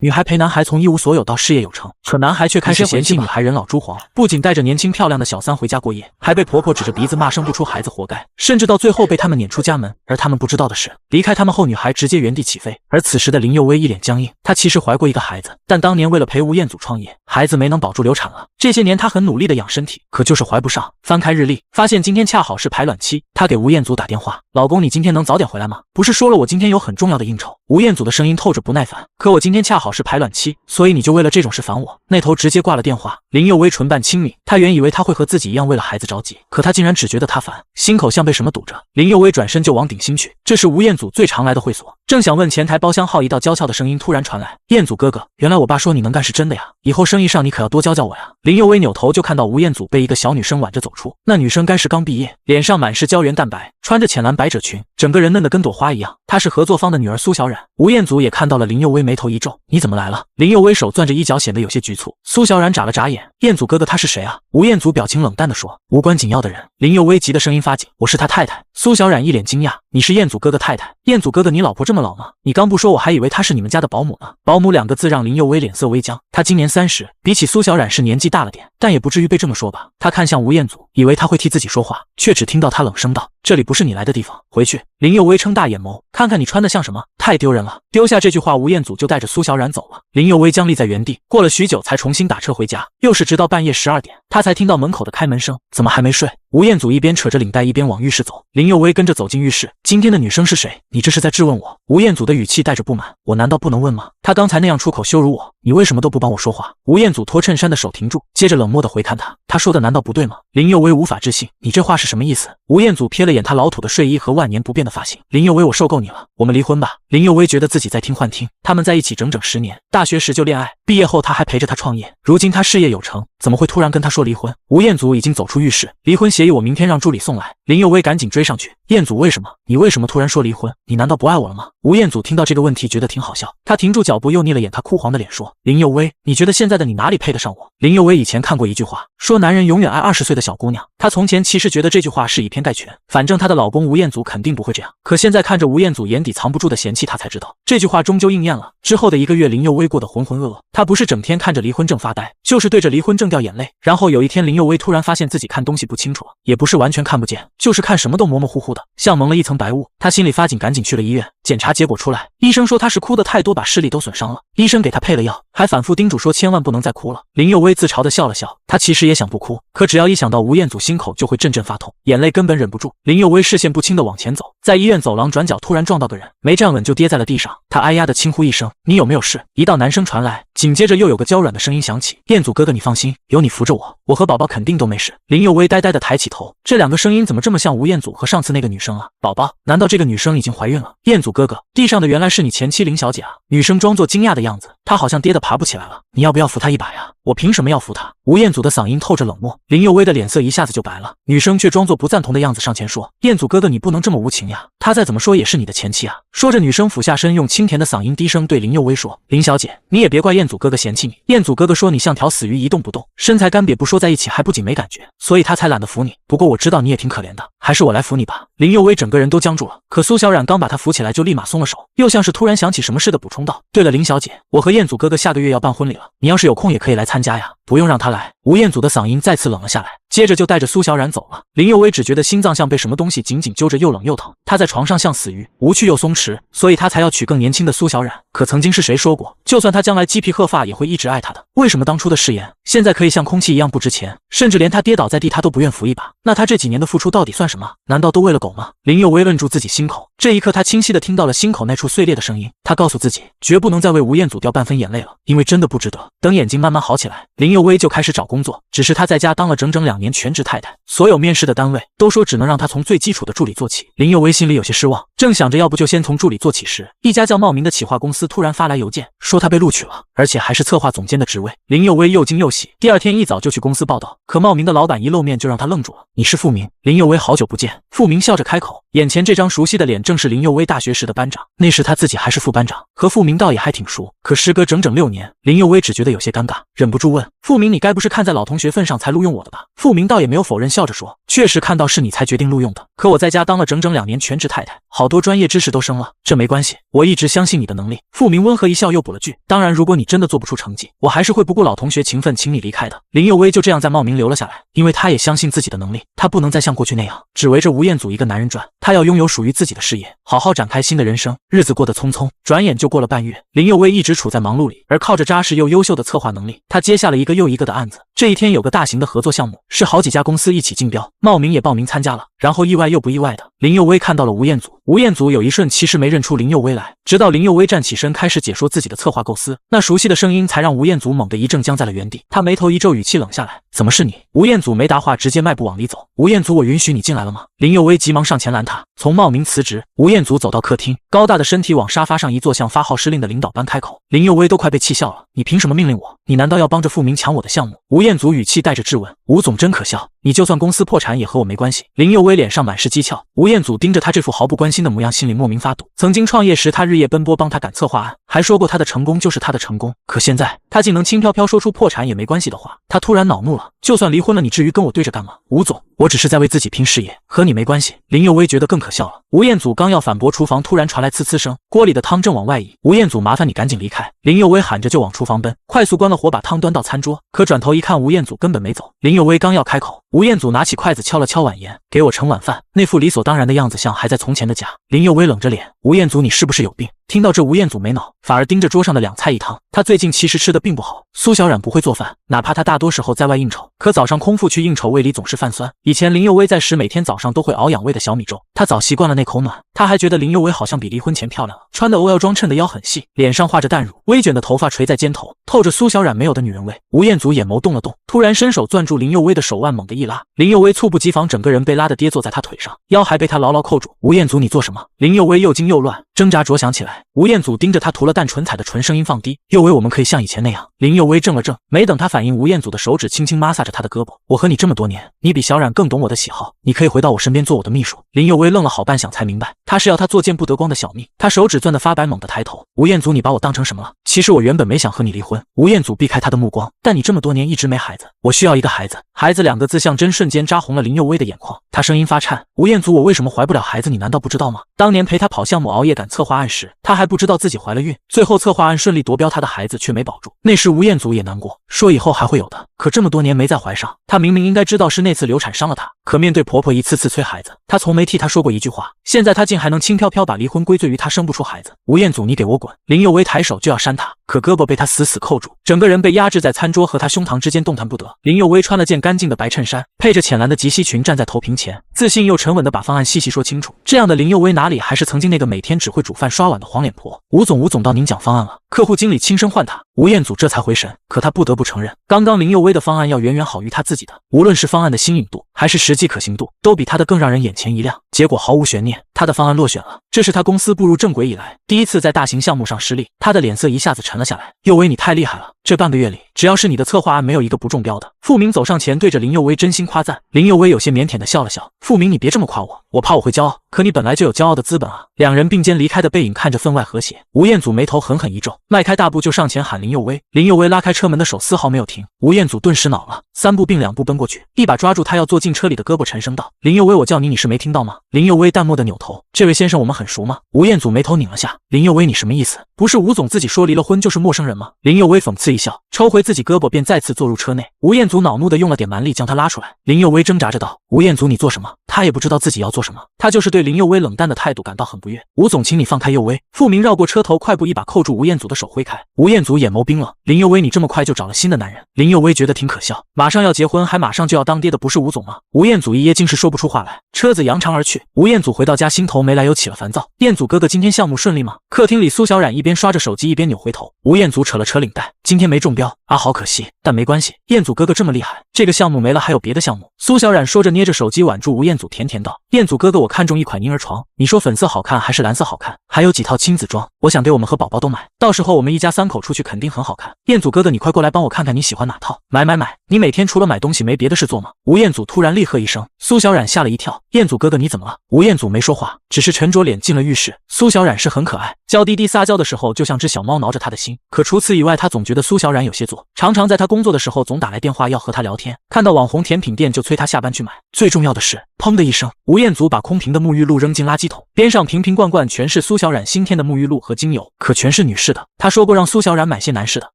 女孩陪男孩从一无所有到事业有成，可男孩却开始嫌弃女孩人老珠黄，不仅带着年轻漂亮的小三回家过夜，还被婆婆指着鼻子骂生不出孩子活该，甚至到最后被他们撵出家门。而他们不知道的是，离开他们后，女孩直接原地起飞。而此时的林佑薇一脸僵硬，她其实怀过一个孩子，但当年为了陪吴彦祖创业，孩子没能保住流产了。这些年她很努力的养身体，可就是怀不上。翻开日历，发现今天恰好是排卵期，她给吴彦祖打电话：“老公，你今天能早点回来吗？不是说了我今天有很重要的应酬。”吴彦祖的声音透着不耐烦：“可我今天恰好是排卵期，所以你就为了这种事烦我？”那头直接挂了电话。林佑薇唇瓣轻抿，她原以为他会和自己一样为了孩子着急，可他竟然只觉得他烦，心口像被什么堵着。林佑薇转身就往顶新去，这是吴彦祖最常来的会所。正想问前台包厢号，一道娇俏的声音突然传来：“彦祖哥哥，原来我爸说你能干是真的呀，以后生意上你可要多教教我呀。”林佑薇扭头就看到吴彦祖被一个小女生挽着走出，那女生该是刚毕业，脸上满是胶原蛋白，穿着浅蓝百褶裙，整个人嫩得跟朵花一样。她是合作方的女儿苏小冉。吴彦祖也看到了林佑薇，眉头一皱：“你怎么来了？”林佑薇手攥着衣角，显得有些局促。苏小冉眨了眨眼：“彦祖哥哥他是谁啊？”吴彦祖表情冷淡地说：“无关紧要的人。”林佑薇急得声音发紧：“我是他太太。”苏小冉一脸惊讶：“你是彦祖哥哥太太？彦祖哥哥你老婆这么老吗？你刚不说我还以为她是你们家的保姆呢。”保姆两个字让林佑薇脸色微僵。她今年30，比起苏小冉是年纪大了点，但也不至于被这么说吧。她看向吴彦祖，以为他会替自己说话，却只听到他冷声道：“这里不是你来的地方，回去。”林佑薇撑大眼眸：“看看你穿的像什么，太丢人了。”丢下这句话，吴彦祖就带着苏小冉走了。林佑薇僵立在原地，过了许久才重新打车回家，又是直到半夜12点，她才听到门口的开门声。怎么还没睡？吴彦祖一边扯着领带一边往浴室走，林佑薇跟着走进浴室。今天的女生是谁？你这是在质问我？吴彦祖的语气带着不满。我难道不能问吗？他刚才那样出口羞辱我，你为什么都不帮我说话？吴彦祖脱衬衫的手停住，接着冷漠地回看他，他说的难道不对吗？林佑薇无法置信，你这话是什么意思？吴彦祖瞥了眼他老土的睡衣和万年不变的发型。林佑薇，我受够你了，我们离婚吧。林佑薇觉得自己在听幻听，他们在一起整整10年，大学时就恋爱，毕业后他还陪着他创业，如今他事业有成，怎么会突然跟他说离婚？吴彦祖已经走出浴室，离婚协议我明天让助理送来。林佑薇赶紧追上去，彦祖，为什么？你为什么突然说离婚？你难道不爱我了吗？吴彦祖听到这个问题觉得挺好笑，他停住脚步，又睨了眼他哭黄的脸，说：“林佑薇，你觉得现在的你哪里配得上我？”林佑薇以前看过一句话，说男人永远爱20岁的小姑娘。她从前其实觉得这句话是以偏概全，反正她的老公吴彦祖肯定不会这样。可现在看着吴彦祖眼底藏不住的嫌弃，她才知道这句话终究应验了。之后的1个月，林佑薇过得浑浑噩噩，她不是整天看着离婚证发呆，就是对着离婚证掉眼泪。然后有一天，林佑薇突然发现自己看东西不清楚了，也不是完全看不见，就是看什么都模模糊糊的，像蒙了一层白雾。她心里发紧，赶紧去了医院，检查结果出来，医生说她是哭得太多，把视力都损伤了。医生给她配了药，还反复叮嘱说千万不能再哭了。林佑薇自嘲地笑了笑，她其实也想不哭，可只要一想到吴彦祖，心口就会阵阵发痛，眼泪根本忍不住。林佑薇视线不清地往前走，在医院走廊转角突然撞到个人，没站稳就跌在了地上。她哎呀的轻呼一声：“你有没有事？”一道男声传来，紧接着又有个娇软的声音响起：“彦祖哥哥，你放心，有你扶着我，我和宝宝肯定都没事。”林佑薇呆呆地抬起头，这两个声音怎么这么像吴彦祖和上次那个女生啊？宝宝？难道这个女生已经怀孕了？彦祖哥哥，地上的原来是你前妻林小姐啊！女生装作惊讶的样子，她好像跌得爬不起来了，你要不要扶她一把呀？我凭什么要扶她？吴彦祖的嗓音透着冷漠，林佑薇的脸色一下子就白了。女生却装作不赞同的样子上前说：“彦祖哥哥，你不能这么无情呀，她再怎么说也是你的前妻啊。”说着，女生俯下身，用清甜的嗓音低声对林佑薇说：“林小姐，你也别怪彦祖哥哥嫌弃你。彦祖哥哥说你像条死鱼，一动不动，身材干瘪，不说在一起还不仅没感觉，所以他才懒得扶你。不过我知道你也挺可怜的，还是我来扶你吧。”林佑薇整个人都僵住了，可苏小冉刚把她扶起来就立马松了手，又像是突然想起什么似的补充道：“对了，林小姐，我和彦祖哥哥下个月要办婚礼了，你要是有空也可以来参加呀。”不用让他来。吴彦祖的嗓音再次冷了下来，接着就带着苏小冉走了。林佑薇只觉得心脏像被什么东西紧紧揪着，又冷又疼。她在床上像死鱼，无趣又松弛，所以她才要娶更年轻的苏小冉。可曾经是谁说过，就算她将来鸡皮鹤发，也会一直爱她的？为什么当初的誓言现在可以像空气一样不值钱，甚至连她跌倒在地她都不愿扶一把？那她这几年的付出到底算什么？难道都为了狗吗？林佑薇摁住自己心口，这一刻她清晰地听到了心口那处碎裂的声音。她告诉自己，绝不能再为吴彦祖掉半分眼泪了，因为真的不值得。等眼睛慢慢好起来，林佑薇就开始找工作，只是她在家当了整整2年全职太太，所有面试的单位都说只能让她从最基础的助理做起。林佑薇心里有些失望，正想着要不就先从助理做起时，一家叫茂名的企划公司突然发来邮件，说她被录取了，而且还是策划总监的职位。林佑薇又惊又喜，第2天一早就去公司报道，可茂名的老板一露面就让她愣住了。你是付明？林佑薇好久不见。付明笑着开口，眼前这张熟悉的脸正是林佑薇大学时的班长，那时他自己还是副班长，和付明倒也还挺熟。可时隔整整6年，林佑薇只觉得有些尴尬，忍不住问付明，你该不是看在老同学份上才录用我的吧？付明倒也没有否认，笑着说，确实看到是你才决定录用的，可我在家当了整整2年全职太太，好多专业知识都生了，这没关系，我一直相信你的能力。傅明温和一笑，又补了句，当然如果你真的做不出成绩，我还是会不顾老同学情分请你离开的。林佑威就这样在茂名留了下来，因为他也相信自己的能力，他不能再像过去那样只围着吴彦祖一个男人转，他要拥有属于自己的事业，好好展开新的人生。日子过得匆匆，转眼就过了半月，林佑威一直处在忙碌里，而靠着扎实又优秀的策划能力，他接下了一个又一个的案子。这一天有个大型的合作项目，是好几家公司一起竞标，茂名也报名参加了。然后意外又不意外的，林佑威看到了吴彦祖。吴彦祖有一瞬其实没认出林佑威来，直到林佑威站起身开始解说自己的策划构思，那熟悉的声音才让吴彦祖猛地一怔，僵在了原地。他眉头一皱，语气冷下来，怎么是你？吴彦祖没答话，直接迈步往里走。吴彦祖，我允许你进来了吗？林佑威急忙上前拦他。从茂名辞职，吴彦祖走到客厅，高大的身体往沙发上一坐，像发号施令的领导般开口。林佑威都快被气笑了，你凭什么命令我？你难道要帮着傅明抢我的项目？吴彦祖语气带着质问。吴总真可笑，你就算公司破产也和我没关系。林佑威脸上满是讥诮。吴彦祖盯着他这副毫不关心的模样，心里莫名发堵。曾经创业时，他日夜奔波帮他赶策划案，还说过他的成功就是他的成功，可现在他竟能轻飘飘说出破产也没关系的话。他突然恼怒了，就算离婚了，你至于跟我对着干吗？吴总，我只是在为自己拼事业，和你没关系。林佑威觉得更可笑了。吴彦祖刚要反驳，厨房突然传来呲呲声，锅里的汤正往外溢。吴彦祖，麻烦你赶紧离开。林佑威喊着就往厨房奔，快速关了火，把汤端到餐桌。可转头一看，吴彦祖根本没走。林佑威刚要开口，吴彦祖拿起筷子敲了敲碗沿，给我盛晚饭。那副理所当然的样子像还在从前的家。林佑威冷着脸，吴彦祖，你是不是有病？听到这，吴彦祖没恼，反而盯着桌上的2菜1汤。他最近其实吃的并不好。苏小冉不会做饭，哪怕他大多时候在外应酬，可早上空腹去应酬，胃里总是泛酸。以前林佑威在时，每天早上都会熬养胃的小米粥，他早习惯了那口暖。他还觉得林佑威好像比离婚前漂亮了，穿的 OL 装衬的腰很细，脸上画着淡乳，微卷的头发垂在肩头，透着苏小冉没有的女人味。吴彦祖眼眸动了动，突然伸手攥住林佑威的手腕，猛地一拉。林佑威猝不及防，整个人被拉得跌坐在他腿上，腰还被他牢牢扣住。吴彦祖，你做什么？林佑威又惊又乱，挣扎着想起来。吴彦祖盯着他涂了淡唇彩的唇，声音放低，佑威，我们可以像以前那样。林佑威怔了怔，没等他反应，吴彦祖的手指轻轻摩挲着他的胳膊。我和你这么多年，你比小冉更懂我的喜好，你可以回到我身边做我的秘书。林佑威愣了好半晌才明白，他是要他做见不得光的小蜜。他手指攥得发白，猛地抬头。吴彦祖，你把我当成什么了？其实我原本没想和你离婚。吴彦祖避开他的目光，但你这么多年一直没孩子，我需要一个孩子。孩子2个字像针，瞬间扎红了林佑威的眼眶。他声音发颤，吴彦祖，我为什么怀不了孩子？你难道不知道吗？当年陪他跑项目熬夜赶策划案时，他还不知道自己怀了孕，最后策划案顺利夺标，他的孩子却没保住。那时吴彦祖也难过，说以后还会有的，可这么多年没再怀上。他明明应该知道是那次流产伤了他，可面对婆婆一次次催孩子，他从没替他说过一句话。现在他竟还能轻飘飘把离婚归罪于他生不出孩子。吴彦祖，你给我滚！林佑威抬手就要扇他，可胳膊被他死死扣住，整个人被压制在餐桌和他胸膛之间，动弹不得。林佑威穿了件干净的白衬衫，配着浅蓝的及膝裙，站在投屏前，自信又沉稳地把方案细细说清楚。这样的林佑威哪里还是曾经那个每天只会煮饭刷碗的黄脸婆？吴总到您讲方案了。客户经理轻声唤他，吴彦祖这才回神，可他不得不承认，刚刚林佑威的方案要远远好于他自己的，无论是方案的新颖度还是实际可行度，都比他的更让人眼前一亮。结果毫无悬念，他的方案落选了。这是他公司步入正轨以来第一次在大型项目上失利，他的脸色一下子沉了下来。佑威，你太厉害了，这半个月里，只要是你的策划案，没有一个不中标的。傅明走上前对着林佑威真心夸赞。林佑威有些腼腆地笑了笑，傅明，你别这么夸我，我怕我会骄傲，可你本来就有骄傲的资本啊。两人并肩离开的背影看着分外和谐。吴彦祖眉头狠狠一皱，迈开大步就上前喊林佑威。林佑威拉开车门的手丝毫没有停。吴彦祖顿时恼了，3步并2步奔过去，一把抓住他要坐进车里的胳膊，沉声道：林佑威，我叫你，你是没听到吗？林佑威淡漠地扭头，这位先生我们很熟吗？吴彦祖眉头拧了下，林佑威，你什么意思？不是吴总自己说离了婚就是陌生人吗？林佑威讽刺一笑，抽回自己胳膊便再次坐入车内。吴彦祖恼怒地用了点蛮力将他拉出来。林佑威挣扎着道：吴彦祖，你做什么？他也不知道自己要做什么，他就是对林佑威冷淡的态度感到很不悦。吴总，请你放开佑威。傅明绕过车头，快步一把扣住吴彦祖的手挥开。吴彦祖眼眸冰冷，林佑威，你这么快就找了新的男人？林佑威觉得挺可笑，马上要结婚还马上就要当爹的不是吴总吗？吴彦祖一噎，竟是说不出话来。车子扬长而去。吴彦祖回到家，心头没来由起了烦躁。彦祖哥哥，今天项目顺利吗？客厅里苏小冉一边刷着手机一边扭回头。吴彦祖扯了扯领带，今天没中标啊，好可惜，但没关系，彦祖哥哥这么厉害，这个项目没了还有别的项目。苏小冉说着捏着手机挽住吴彦祖，甜甜道：彦祖哥哥，我看中一款婴儿床，你说粉色好看还是蓝色好看？还有几套亲子装，我想给我们和宝宝都买，到时候我们一家3口出去肯定很好看。彦祖哥哥，你快过来帮我看看你喜欢哪套，买。你每天除了买东西没别的事做吗？吴彦祖突然厉喝一声，苏小冉吓了一跳，彦祖哥哥你怎么了？吴彦祖没说话，只是沉着脸进了浴室。苏小冉是很可爱，娇滴滴撒娇的时候就像只小猫挠着他的心，可除此以外他总觉得苏小冉有些作，常常在他工作的时候总打来电话要和他聊天，看到网红甜品店就催他下班去买。最重要的是，砰的一声，吴彦祖把空瓶的沐浴露扔进垃圾桶，边上瓶瓶罐罐全是苏小冉新添的沐浴露和精油，可全是女士的。他说过让苏小冉买些男士的，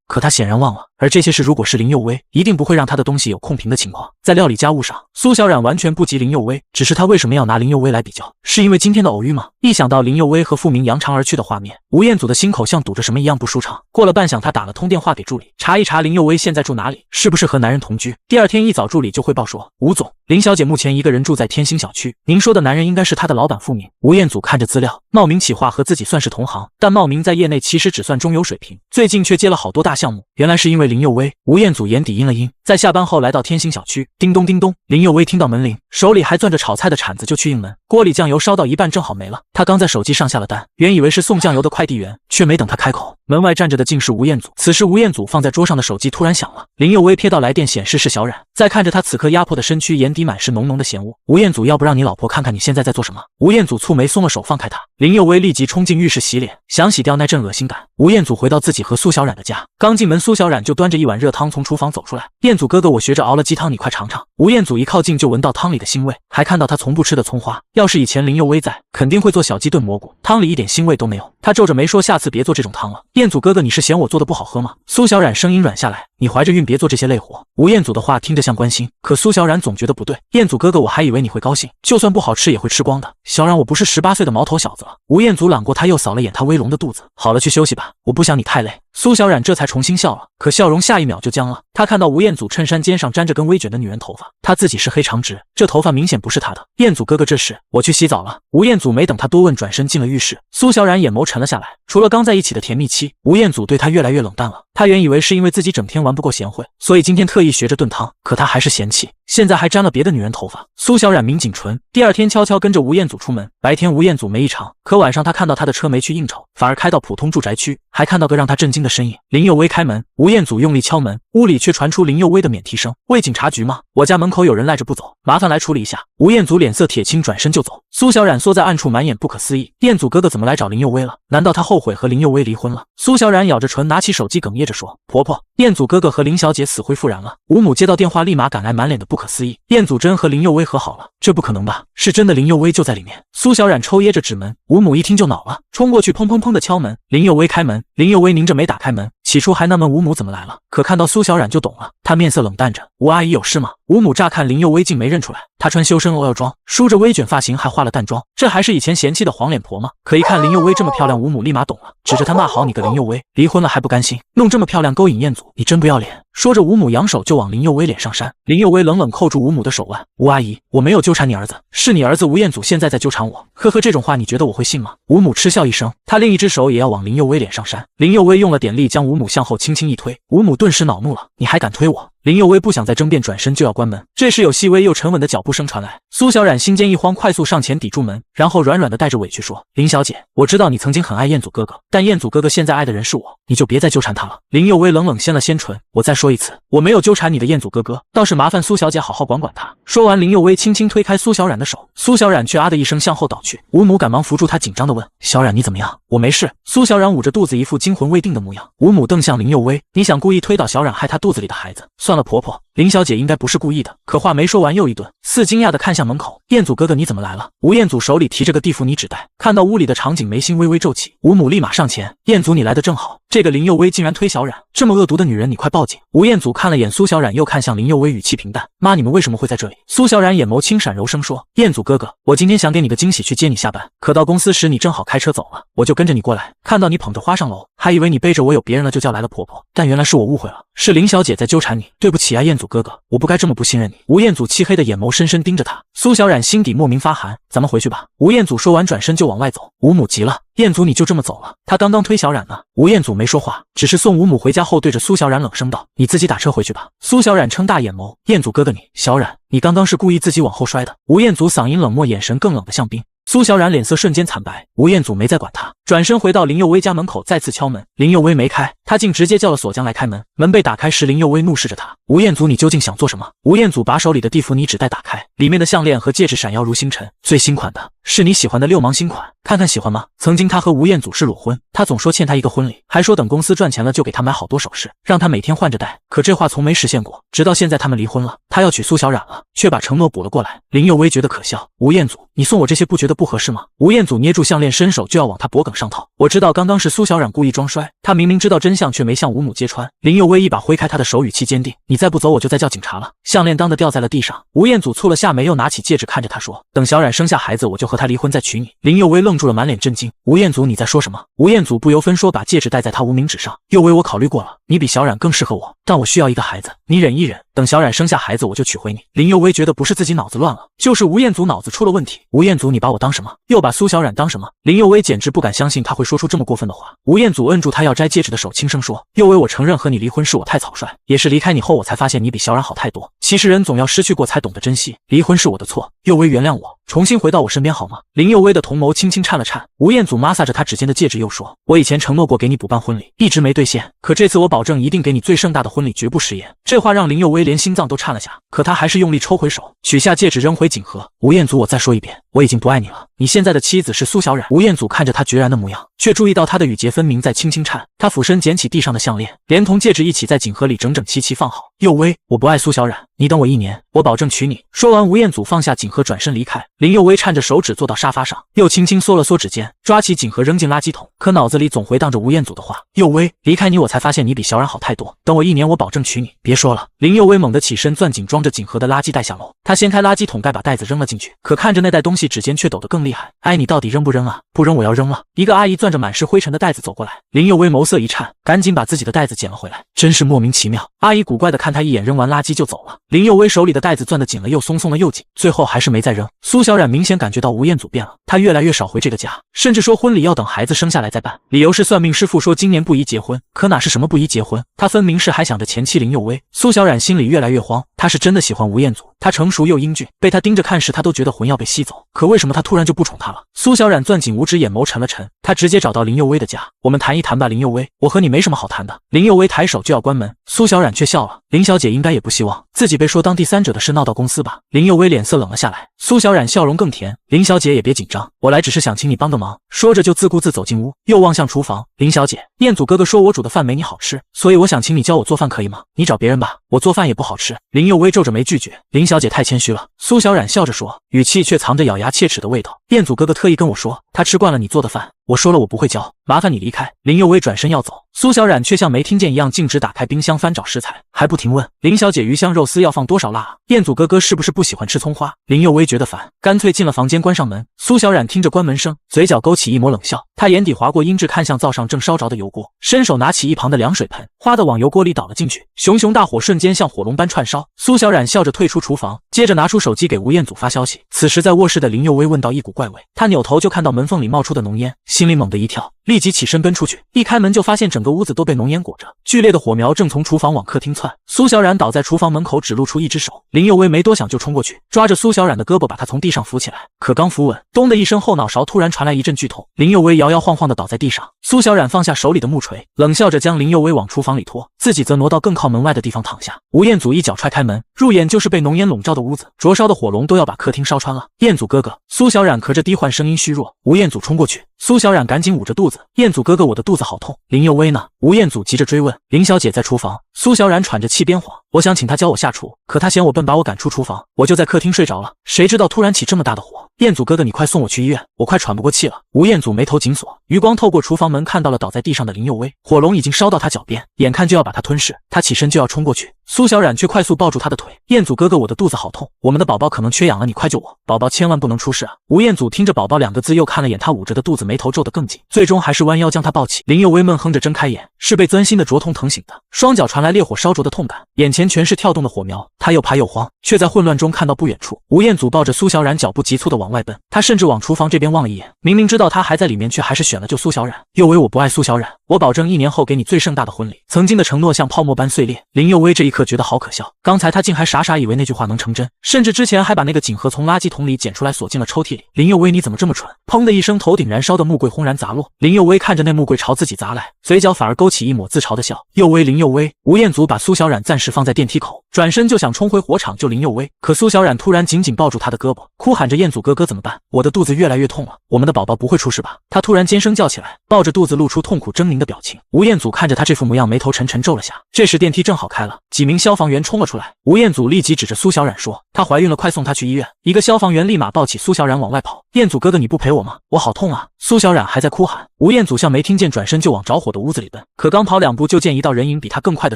可他显然忘了，而这些事如果是林佑威，一定不会让他的东西有空瓶的情况。在料理家务上，苏小冉完全不及林佑威，只是他为什么要拿林佑威来比较？是因为今天的偶遇吗？一想到林佑威和傅明扬长而去的画面，吴彦祖的心口像堵着什么一样不舒畅。过了半晌，他打了通电话给助理，查一查林佑威现在住哪里，是不是和男人同居。第二天一早，助理就汇报说，吴总，林小姐目前一个人住在天星小区，您说的男人应该是她的老板傅明。吴彦祖看着资料，冒名企划和自己算是同行，但冒名在业内其实只算中游水平，最近却接了好多大项目，原来是因为林佑威。吴彦祖眼底阴了阴，在下班后来到天星小区，叮咚叮咚，林佑威听到门铃，手里还攥着炒菜的铲子就去应门，锅里酱油烧到一半正好没了，他刚在手机上下了单，原以为是送酱油的快递员，却没等他开口，门外站着的竟是吴彦祖。此时吴彦祖放在桌上的手机突然响了，林佑威瞥到来电显示是小冉，再看着他此刻压迫的身躯，眼底满是浓浓的嫌恶。吴彦祖，要不让你老婆看看你现在在做什么？吴彦祖蹙眉松了手放开他，林佑威立即冲进浴室洗脸，想洗掉那阵恶心感。吴彦祖回到自己和苏小冉的家，刚进门苏小冉就端着一碗热汤从厨房走出来，彦祖哥哥我学着熬了鸡汤，你快尝尝。吴彦祖一靠近就闻到汤里的腥味，还看到他从不吃的葱花，要是以前林佑威在，肯定会做小鸡炖蘑菇，汤里一点腥味都没有。他皱着眉说下次别做这种汤了。彦祖哥哥你是嫌我做的不好喝吗？苏小冉声音软下来，你怀着孕别做这些累活。吴彦祖的话听着像关心，可苏小冉总觉得不对。彦祖哥哥我还以为你会高兴，就算不好吃也会吃光的。小冉我不是18岁的毛头小子了。吴彦祖揽过他又扫了眼他微隆的肚子，好了去休息吧，我不想你太累。苏小冉这才重新笑了，可笑容下一秒就僵了。他看到吴彦祖衬衫肩上沾着根微卷的女人头发，他自己是黑长直，这头发明显不是他的。彦祖哥哥这是？我去洗澡了。吴彦祖没等他多问，转身进了浴室。苏小冉眼眸沉了下来，除了刚在一起的甜蜜期，吴彦祖对他越来越冷淡了。他原以为是因为自己整天玩不够贤惠，所以今天特意学着炖汤，可他还是嫌弃，现在还沾了别的女人头发。苏小冉抿紧唇，第二天悄悄跟着吴彦祖出门。白天吴彦祖没异常，可晚上他看到他的车没去应酬，反而开到普通住宅区，还看到个让他震惊的身影。林佑威开门，吴彦祖用力敲门，屋里却传出林佑威的免提声：为警察局吗？我家门口有人赖着不走，麻烦来处理一下。吴彦祖脸色铁青，转身就走。苏小冉缩在暗处，满眼不可思议，彦祖哥哥怎么来找林佑威了？难道他后悔和林佑威离婚了？苏小冉咬着唇，拿起手机哽咽着说，婆婆，彦祖哥哥和林小姐死灰复燃了。吴母接到电话立马赶来，满脸的不可思议，彦祖真和林佑威和好了？这不可能吧，是真的林佑威就在里面。苏小冉抽噎着指门，吴母一听就恼了，冲过去砰砰砰的敲门。林佑威开门，林佑威拧着眉打开门，起初还纳闷吴母怎么来了，可看到苏小冉就懂了，她面色冷淡着，吴阿姨有事吗？吴母乍看林佑威竟没认出来，她穿修身 OL 装，梳着微卷发型，还化了淡妆，这还是以前嫌弃的黄脸婆吗？可一看林佑威这么漂亮，吴母立马懂了，指着她骂好你个林佑威，离婚了还不甘心，弄这么漂亮勾引彦祖，你真不要脸。说着吴母扬手就往林佑威脸上扇，林佑威冷冷扣住吴母的手腕，吴阿姨，我没有纠缠你儿子，是你儿子吴彦祖现在在纠缠我，呵呵，这种话你觉得我会信吗？吴母嗤笑一声，她另一只手也要往林佑威脸上扇，林佑威用了点力将吴母向后轻轻一推，吴母顿时恼怒了，你还敢推我？林佑威不想再争辩，转身就要关门，这时有细微又沉稳的脚步声传来，苏小冉心间一慌，快速上前抵住门，然后软软的带着委屈说，林小姐，我知道你曾经很爱彦祖哥哥，但彦祖哥哥现在爱的人是我，你就别再纠缠他了。林佑威冷冷掀了掀唇，我再说一次，我没有纠缠你的彦祖哥哥，倒是麻烦苏小姐好好管管他。说完，林佑威轻轻推开苏小冉的手，苏小冉却啊的一声向后倒去，吴母赶忙扶住她，紧张地问，小冉你怎么样？我没事。苏小冉捂着肚子，一副惊魂未定的模样。吴母瞪向林佑威，你想故意推倒小冉害她肚子里的孩子？算了婆婆，林小姐应该不是故意的。可话没说完又一顿，似惊讶地看向门口，彦祖哥哥你怎么来了？吴彦祖手里提着个蒂芙尼纸袋，看到屋里的场景眉心微微皱起，吴母立马上前，彦祖你来的正好，这个林佑威竟然推小冉，这么恶毒的女人你快报警。吴彦祖看了眼苏小冉，又看向林佑威，语气平淡，妈你们为什么会在这里？苏小冉眼眸轻闪，柔声说，彦祖哥哥，我今天想给你个惊喜，去接你下班，可到公司时你正好开车走了，我就跟着你过来，看到你捧着花上楼，还以为你背着我有别人了，就叫来了婆婆，但原来是我误会了，是林小姐在纠缠你，对不起啊彦祖哥哥，我不该这么不信任你。吴彦祖漆黑的眼眸深深盯着他，苏小冉心底莫名发寒，咱们回去吧。吴彦祖说完转身就往外走，吴母急了，彦祖你就这么走了？他刚刚推小冉呢。吴彦祖没说话，只是送吴母回家后对着苏小冉冷声道，你自己打车回去吧。苏小冉撑大眼眸，彦祖哥哥你，小冉，你刚刚是故意自己往后摔的。吴彦祖嗓音冷漠，眼神更冷的像冰。苏小冉脸色瞬间惨白，吴彦祖没再管他，转身回到林佑威家门口再次敲门，林佑威没开，他竟直接叫了锁匠来开门。门被打开时，林佑威怒视着他，吴彦祖你究竟想做什么？吴彦祖把手里的蒂芙尼纸袋打开，里面的项链和戒指闪耀如星辰，最新款的是你喜欢的六芒新款，看看喜欢吗？曾经他和吴彦祖是裸婚，他总说欠他一个婚礼，还说等公司赚钱了就给他买好多首饰，让他每天换着戴，可这话从没实现过。直到现在他们离婚了，他要娶苏小冉了，却把承诺补了过来。林佑威觉得可笑，吴彦祖你送我这些不觉得不合适吗？吴彦祖捏住项链伸手就要往他脖梗上套，我知道刚刚是苏小冉故意装摔，他明明知道真相却没向吴母揭穿。林佑威一把挥开他的手，语气坚定，你再不走我就再叫警察了。项链当的掉在了地上，吴彦祖蹙了下眉，又拿起戒指看着他说，等小冉生下孩子我就和他离婚再娶你。林佑威愣住了，满脸震惊，吴彦祖你在说什么？吴彦祖不由分说把戒指戴在他无名指上，佑威我考虑过了，你比小冉更适合我，但我需要一个孩子，你忍一忍，等小冉生下孩子我就娶回你。林佑威觉得不是自己脑子乱了，就是吴彦祖脑子出了问题。吴彦祖你把我当什么？又把苏小冉当什么？林佑威简直不敢相信他会说出这么过分的话。吴彦祖摁住他要摘戒指的手，轻声说，佑威我承认和你离婚是我太草率，也是离开你后我才发现你比小冉好太多，其实人总要失去过才懂得珍惜，离婚是我的错，佑威原谅我，重新回到我身边好吗？林佑威的瞳眸轻轻颤了颤，吴彦祖摩挲着他指尖的戒指又说，我以前承诺过给你补办婚礼，一直没兑现，可这次我保证一定给你最盛大的婚礼，绝不食言。这话让林佑威连心脏都颤了下，可他还是用力抽回手，取下戒指扔回锦盒。吴彦祖我再说一遍，我已经不爱你了，你现在的妻子是苏小冉。吴彦祖看着他决然的模样，却注意到他的语节分明在轻轻颤，他俯身捡起地上的项链，连同戒指一起在锦盒里整整齐齐放好。佑威，我不爱苏小冉，你等我1年，我保证娶你。说完，吴彦祖放下锦盒转身离开。林佑威颤着手指坐到沙发上，又轻轻缩了缩指尖，抓起锦盒扔进垃圾桶，可脑子里总回荡着吴彦祖的话，佑威，离开你我才发现你比小冉好太多，等我1年我保证娶你。别说了。林佑威猛地起身，攥紧装着锦盒的垃圾袋下楼，他掀开垃圾桶盖，把袋子扔了进去，可看着那袋东西指尖却抖得更厉害。哎，你到底扔不扔啊？不扔我要扔了。一个阿姨攥着满是灰尘的袋子走过来，林佑威眸色一颤，赶紧把自己的袋子捡了回来，真是莫名其妙。阿姨古怪地看他一眼，扔完垃圾就走了。林佑威手里的袋子攥得紧了又松，松了又紧，最后还是没再扔。苏小冉明显感觉到吴彦祖变了，他越来越少回这个家，甚至说婚礼要等孩子生下来再办，理由是算命师傅说今年不宜结婚，可哪是什么不宜结婚，他分明是还想着前妻林佑威。苏小冉心里越来越慌，他是真的喜欢吴彦祖，他成熟又英俊，被他盯着看时他都觉得魂要被吸走，可为什么他突然就不宠他了？苏小冉攥紧五指，眼眸沉了沉，他直接找到林佑威的家，我们谈一谈吧。林佑威，我和你没什么好谈的。林佑威抬手就要关门，苏小冉却笑了，林小姐应该也不希望自己被说当第三者的事闹到公司吧？林佑威脸色冷了下来，苏小冉笑容更甜，林小姐也别紧张，我来只是想请你帮个忙。说着就自顾自走进屋，又望向厨房，林小姐，彦祖哥哥说我煮的饭没你好吃，所以我想请你教我做饭可以吗？你找别人吧，我做饭也不好吃。林佑威皱着眉拒绝，林小姐太谦虚了。苏小冉笑着说，语气却藏着咬牙切齿的味道，彦祖哥哥特意跟我说他吃惯了你做的饭，我说了我不会教，麻烦你离开。林佑威转身要走，苏小冉却像没听见一样，径直打开冰箱翻找食材，还不停问，林小姐鱼香肉丝要放多少辣啊？彦祖哥哥是不是不喜欢吃葱花？林佑威觉得烦，干脆进了房间关上门。苏小冉听着关门声，嘴角勾起一抹冷笑，她眼底划过阴鸷，看向灶上正烧着的油锅，伸手拿起一旁的凉水盆，哗的往油锅里倒了进去，熊熊大火瞬间像火龙般串烧。苏小冉笑着退出厨房，接着拿出手机给吴彦祖发消息。此时在卧室的林佑威问到一股怪味，他扭头就看到门缝里冒出的浓烟，心里猛地一跳，立即起身奔出去，一开门就发现整个屋子都被浓烟裹着，剧烈的火苗正从厨房往客厅窜。苏小冉倒在厨房门口，只露出一只手，林佑威没多想就冲过去，抓着苏小冉的胳膊把她从地上扶起来，可刚扶稳，咚的一声，后脑勺突然传来一阵剧痛，林佑威摇摇晃晃地倒在地上。苏小冉放下手里的木锤，冷笑着将林佑威往厨房里拖，自己则挪到更靠门外的地方躺下。吴彦祖一脚踹开门，入眼就是被浓烟笼罩的屋子，灼烧的火龙都要把客厅烧穿了。彦祖哥哥，苏小冉咳着低唤，声音虚弱。吴彦祖冲过去，苏小冉赶紧捂着肚子，彦祖哥哥，我的肚子好痛。林佑威呢？吴彦祖急着追问。林小姐在厨房。苏小冉喘着气边晃，我想请她教我下厨，可她嫌我笨，把我赶出厨房，我就在客厅睡着了，谁知道突然起这么大的火。彦祖哥哥，你快送我去医院，我快喘不过气了。吴彦祖眉头紧锁，余光透过厨房门看到了倒在地上的林佑威，火龙已经烧到他脚边，眼看就要把他吞噬，他起身就要冲过去，苏小冉却快速抱住他的腿。彦祖哥哥，我的肚子好痛，我们的宝宝可能缺氧了，你快救我，宝宝千万不能出事啊。吴彦祖听着宝宝2个字，又看了眼他捂着的肚子，眉头皱得更紧，最终还是弯腰将他抱起。林佑威闷哼着睁开眼，是被钻心的灼痛疼醒的，双脚传来来烈火烧灼的痛感，眼前全是跳动的火苗，他又怕又慌，却在混乱中看到不远处吴彦祖抱着苏小冉，脚步急促的往外奔。他甚至往厨房这边望了一眼，明明知道他还在里面，却还是选了救苏小冉。又威，我不爱苏小冉，我保证1年后给你最盛大的婚礼。曾经的承诺像泡沫般碎裂，林佑威这一刻觉得好可笑，刚才他竟还傻傻以为那句话能成真，甚至之前还把那个锦盒从垃圾桶里捡出来锁进了抽屉里。林佑威，你怎么这么蠢？砰的一声，头顶燃烧的木柜轰然砸落。林佑威看着那木柜朝自己砸来，嘴角反而勾起一抹自嘲的笑。佑威，林佑威。吴彦祖把苏小冉暂时放在电梯口，转身就想冲回火场救林佑威，可苏小冉突然紧紧抱住他的胳膊，哭喊着：彦祖哥哥怎么办？我的肚子越来越痛了，我们的宝宝不会出事吧？他突然尖声叫起来，抱着肚子露出痛苦狰狞的表情。吴彦祖看着他这副模样，眉头沉沉皱了下。这时电梯正好开了，几名消防员冲了出来。吴彦祖立即指着苏小冉说：她怀孕了，快送她去医院。一个消防员立马抱起苏小冉往外跑。彦祖哥哥，你不陪我吗？我好痛啊！苏小冉还在哭喊。吴彦祖像没听见，转身就往着火的屋子里奔，可刚跑2步就见一道人影比他更快的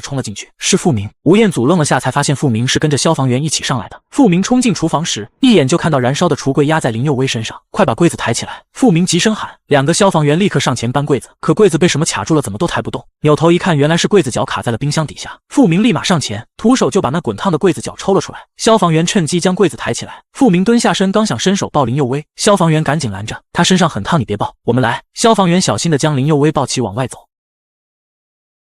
冲了进去，是付明。吴彦祖愣了下，才发现付明是跟着消防员一起上来的。付明冲进厨房时，一眼就看到燃烧的橱柜压在林佑威身上，快把柜子抬起来！付明急声喊。2个消防员立刻上前搬柜子，可柜子被什么卡住了，怎么都抬不动。扭头一看，原来是柜子脚卡在了冰箱底下。付明立马上前，徒手就把那滚烫的柜子脚抽了出来。消防员趁机将柜子抬起来。付明蹲下身，刚想伸手抱林佑威，消防员赶紧拦着，他身上很烫，你别抱，我们来。消防员小心地将林佑威抱起往外走。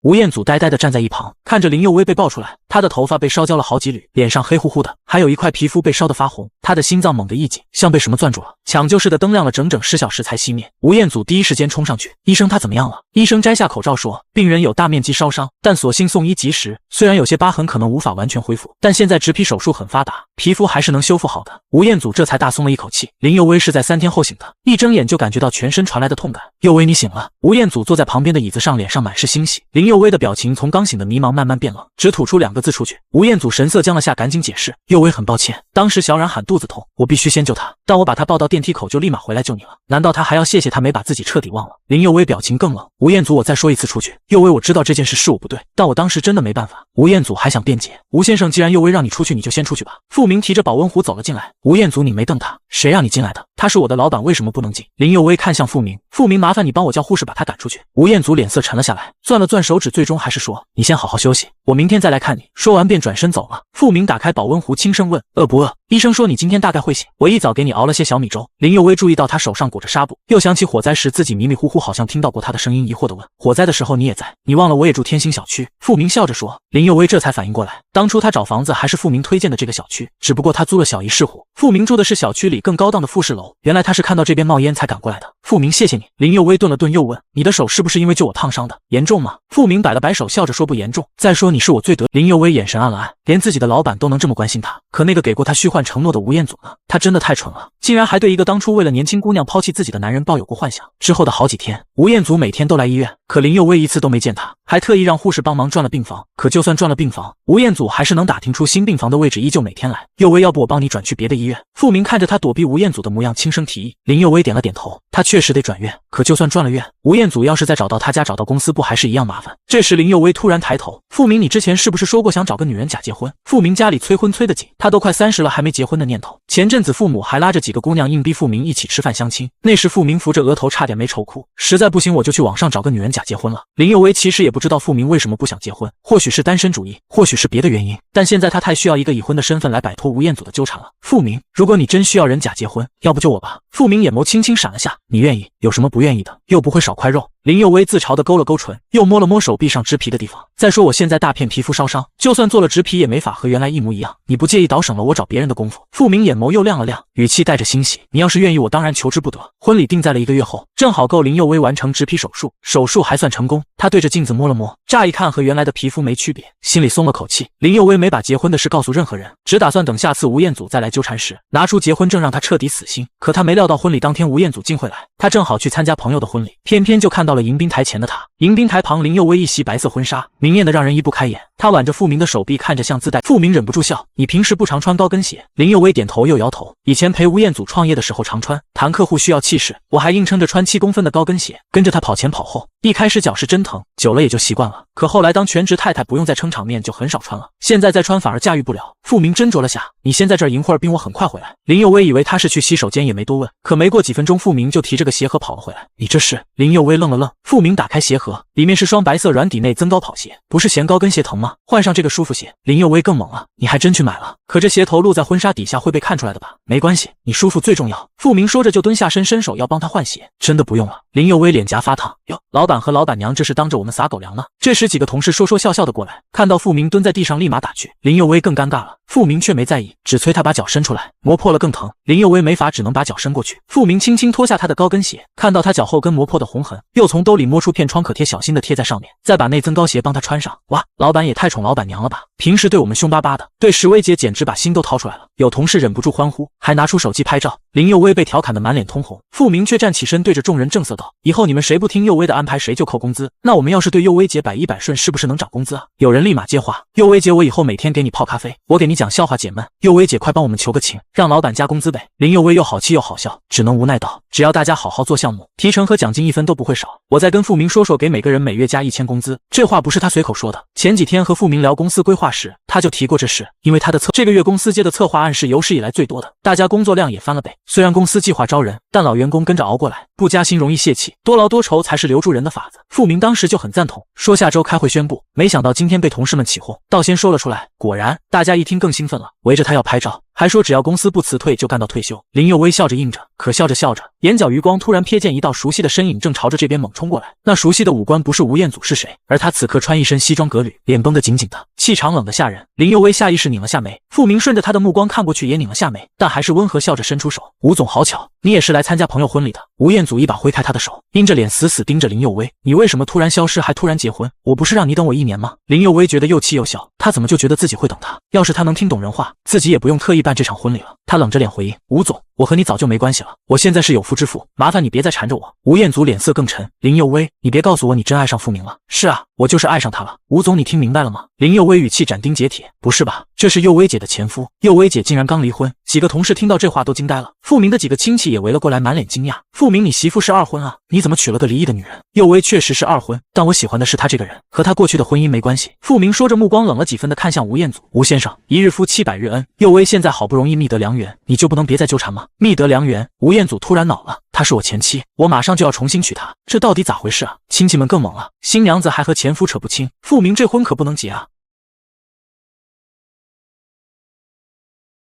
吴彦祖呆呆地站在一旁，看着林佑威被抱出来，他的头发被烧焦了好几缕，脸上黑乎乎的，还有一块皮肤被烧得发红。他的心脏猛地一紧，像被什么攥住了，抢救室的灯亮了整整10小时才熄灭。吴彦祖第一时间冲上去，医生他怎么样了？医生摘下口罩说，病人有大面积烧伤，但所幸送医及时，虽然有些疤痕可能无法完全恢复，但现在植皮手术很发达，皮肤还是能修复好的。吴彦祖这才大松了一口气。林佑威是在3天后醒的，一睁眼就感觉到全身传来的痛感。佑威，你醒了。吴彦祖坐在旁边的椅子上，脸上满是欣喜。林佑威的表情从刚醒的迷茫慢慢变冷，只吐出2个字出去。吴彦祖神色僵了下，赶紧解释，佑威很抱歉，当时小冉喊肚子痛，我必须先救她，但我把她抱到电梯口就立马回来救你了，难道他还要谢谢他没把自己彻底忘了？林佑威表情更冷。吴彦祖，我再说一次出去。佑威，我知道这件事是我不对，但我当时真的没办法。吴彦祖还想辩解，吴先生，既然佑威让你出去，你就先出去吧。付明提着保温壶走了进来。吴彦祖，你没瞪他，谁让你进来的？他是我的老板，为什么不能进？林佑威看向付明，付明，麻烦你帮我叫护士把他赶出去。吴彦祖脸色沉了下来，攥了攥手指，最终还是说，你先好好休息，我明天再来看你。说完便转身走了。付明打开保温壶，轻声问，饿不饿？医生说你今天大概会醒，我一早给你熬了些小米粥。林佑威注意到他手上裹着纱布，又想起火灾时自己迷迷糊糊好像听到过他的声音，疑惑地问，火灾的时候你也在？你忘了我也住天星小区？付明笑着说。林佑威这才反应过来，当初他找房子还是付明推荐的这个小区，只不过他租了小一室户，付明住的是小区里更高档的复式楼，原来他是看到这边冒烟才赶过来的。付明，谢谢你。林佑威顿了顿又问，你的手是不是因为救我烫伤的？严重吗？付明摆了摆手，笑着说不严重，再说你是我最得。林佑威眼神暗了暗，连自己的老板都能这么关心他，可那个给过他虚幻承诺的吴彦祖呢？他真的太蠢了，竟然还对一个当初为了年轻姑娘抛弃自己的男人抱有过幻想。之后的好几天，吴彦祖每天都来医院，可林佑威一次都没见他，还特意让护士帮忙转了病房。可就算转了病房，吴彦祖还是能打听出新病房的位置，依旧每天来。佑威，要不我帮你转去别的医院？付明看着他躲避吴彦祖的模样，轻声提议。林佑威点了点头，他确实得转院，可就算转了院，吴彦祖要是再找到他家找到公司，不还是一样麻烦？这时林佑威突然抬头，付明，你之前是不是说过想找个女人假结婚？付明家里催婚催得紧，他都快30了还没结婚的念头。前阵子父母还拉着几个姑娘硬逼付明一起吃饭相亲，那时付明扶着额头差点没愁哭，实在不行我就去网上找个女人假结婚了。林佑威其实也不知道付明为什么不想结婚，或许是单身主义，或许是别的原因，但现在他太需要一个已婚的身份来摆脱吴彦祖的纠缠了。付明，如果你真需要人假结婚，要不就我吧。付明眼眸轻轻闪了下，你愿意，有什么不愿意的？又不会少块肉。林佑威自嘲地勾了勾唇，又摸了摸手臂上植皮的地方。再说我现在大片皮肤烧伤，就算做了植皮也没法和原来一模一样，你不介意倒省了我找别人的功夫？付明眼眸又亮了亮，语气带着欣喜，你要是愿意，我当然求之不得。婚礼定在了1个月后，正好够林佑威完成植皮手术，手术还算成功。他对着镜子摸了摸，乍一看和原来的皮肤没区别，心里松了口气。林佑威没把结婚的事告诉任何人，只打算等下次吴彦祖再来纠缠时，拿出结婚证让他彻底死心。可他没料到婚礼当天吴彦祖竟会来，他正好去参加朋友的婚礼，偏偏就看到了迎宾台前的他。迎宾台旁，林佑威一袭白色婚纱，明艳的让人移不开眼。他挽着付明的手臂，看着像自带。付明忍不住笑，你平时不常穿高跟鞋？林佑威点头又摇头，以前陪吴彦祖创业的时候常穿，谈客户需要气势，我还硬撑着穿7公分的高跟鞋，跟着他跑前跑后。一开始脚是真疼，久了也就习惯了。可后来当全职太太不用再撑场面，就很少穿了。现在再穿反而驾驭不了。傅明斟酌了下，你先在这儿迎会儿兵，我很快回来。林佑威以为他是去洗手间，也没多问。可没过几分钟，傅明就提着个鞋盒跑了回来。你这是？林佑威愣了愣。傅明打开鞋盒，里面是双白色软底内增高跑鞋，不是嫌高跟鞋疼吗？换上这个舒服些。林佑威更猛了，你还真去买了？可这鞋头露在婚纱底下会被看出来的吧？没关系，你舒服最重要。傅明说着就蹲下身，伸手要帮他换鞋。真的不用了。林佑威脸颊发烫。哟，老板和老板娘这是当着我们撒狗粮呢。这时几个同事说说笑笑的过来，看到傅明蹲在地上，立马打去。林佑威更尴尬了，傅明却没在意，只催他把脚伸出来，磨破了更疼。林佑威没法，只能把脚伸过去。傅明轻轻脱下他的高跟鞋，看到他脚后跟磨破的红痕，又从兜里摸出片创可贴，小心的贴在上面，再把内增高鞋帮他穿上。哇，老板也太宠老板娘了吧，平时对我们凶巴巴的，对史薇姐简直把心都掏出来了。有同事忍不住欢呼，还拿出手机拍照。林佑威被调侃得满脸通红，傅明却站起身对着众人正色道，以后你们谁不听佑威的安排，谁就扣工资。那我们要是对佑威姐百依百顺，是不是能涨工资啊？有人立马接话，佑威姐，我以后每天给你泡咖啡，我给你讲笑话解闷。佑威姐，快帮我们求个情，让老板加工资呗。林佑威又好气又好笑，只能无奈道，只要大家好好做项目，提成和奖金1分都不会少。我再跟傅明说说，给每个人每月加1000工资。这话不是他随口说的，前几天和傅明聊公司规划时，他就提过这事，因为他的这个月公司接的策划案是有史以来最多的，大家工作量也翻了倍。虽然公司计划招人，但老员工跟着熬过来，不加薪容易泄气，多劳多酬才是留住人的法子。傅明当时就很赞同，说下周开会宣布。没想到今天被同事们起哄，倒先说了出来。果然，大家一听更兴奋了，围着他要拍照，还说只要公司不辞退就干到退休。林佑威笑着应着，可笑着笑着，眼角余光突然瞥见一道熟悉的身影正朝着这边猛冲过来。那熟悉的五官不是吴彦祖是谁？而他此刻穿一身西装革履，脸绷得紧紧的，气场冷得吓人。林佑威下意识拧了下眉，傅明顺着他的目光看过去也拧了下眉，但还是温和笑着伸出手。吴总好巧，你也是来参加朋友婚礼的。吴彦祖一把挥开他的手，阴着脸死死盯着林佑威，你为什么突然消失还突然结婚？我不是让你等我1年吗？林佑威觉得又气又笑，他怎么就觉得自己会等他？要是他能听懂人话，自己也不用特意办这场婚礼了。他冷着脸回应，吴总，我和你早就没关系了，我现在是有妇之夫，麻烦你别再缠着我。吴彦祖脸色更沉，林佑威，你别告诉我你真爱上傅明了。是啊，我就是爱上他了。吴总，你听明白了吗？林佑威语气斩钉截铁，不是吧，这是佑威姐的前夫，佑威姐竟然刚离婚。几个同事听到这话都惊呆了，傅明的几个亲戚也围了过来，满脸惊讶。傅明，你媳妇是二婚啊？你怎么娶了个离异的女人？佑威确实是二婚，但我喜欢的是他这个人，和他过去的婚姻没关系。傅明说着，目光冷了几分的看向吴彦祖，吴先生，一日夫妻百日恩，佑威现在好不容易觅得良缘，你就不能别再纠缠吗？觅得良缘？吴彦祖突然恼了，她是我前妻，我马上就要重新娶她，这到底咋回事啊？亲戚们更猛了，新娘子还和前夫扯不清，傅明这婚可不能结啊。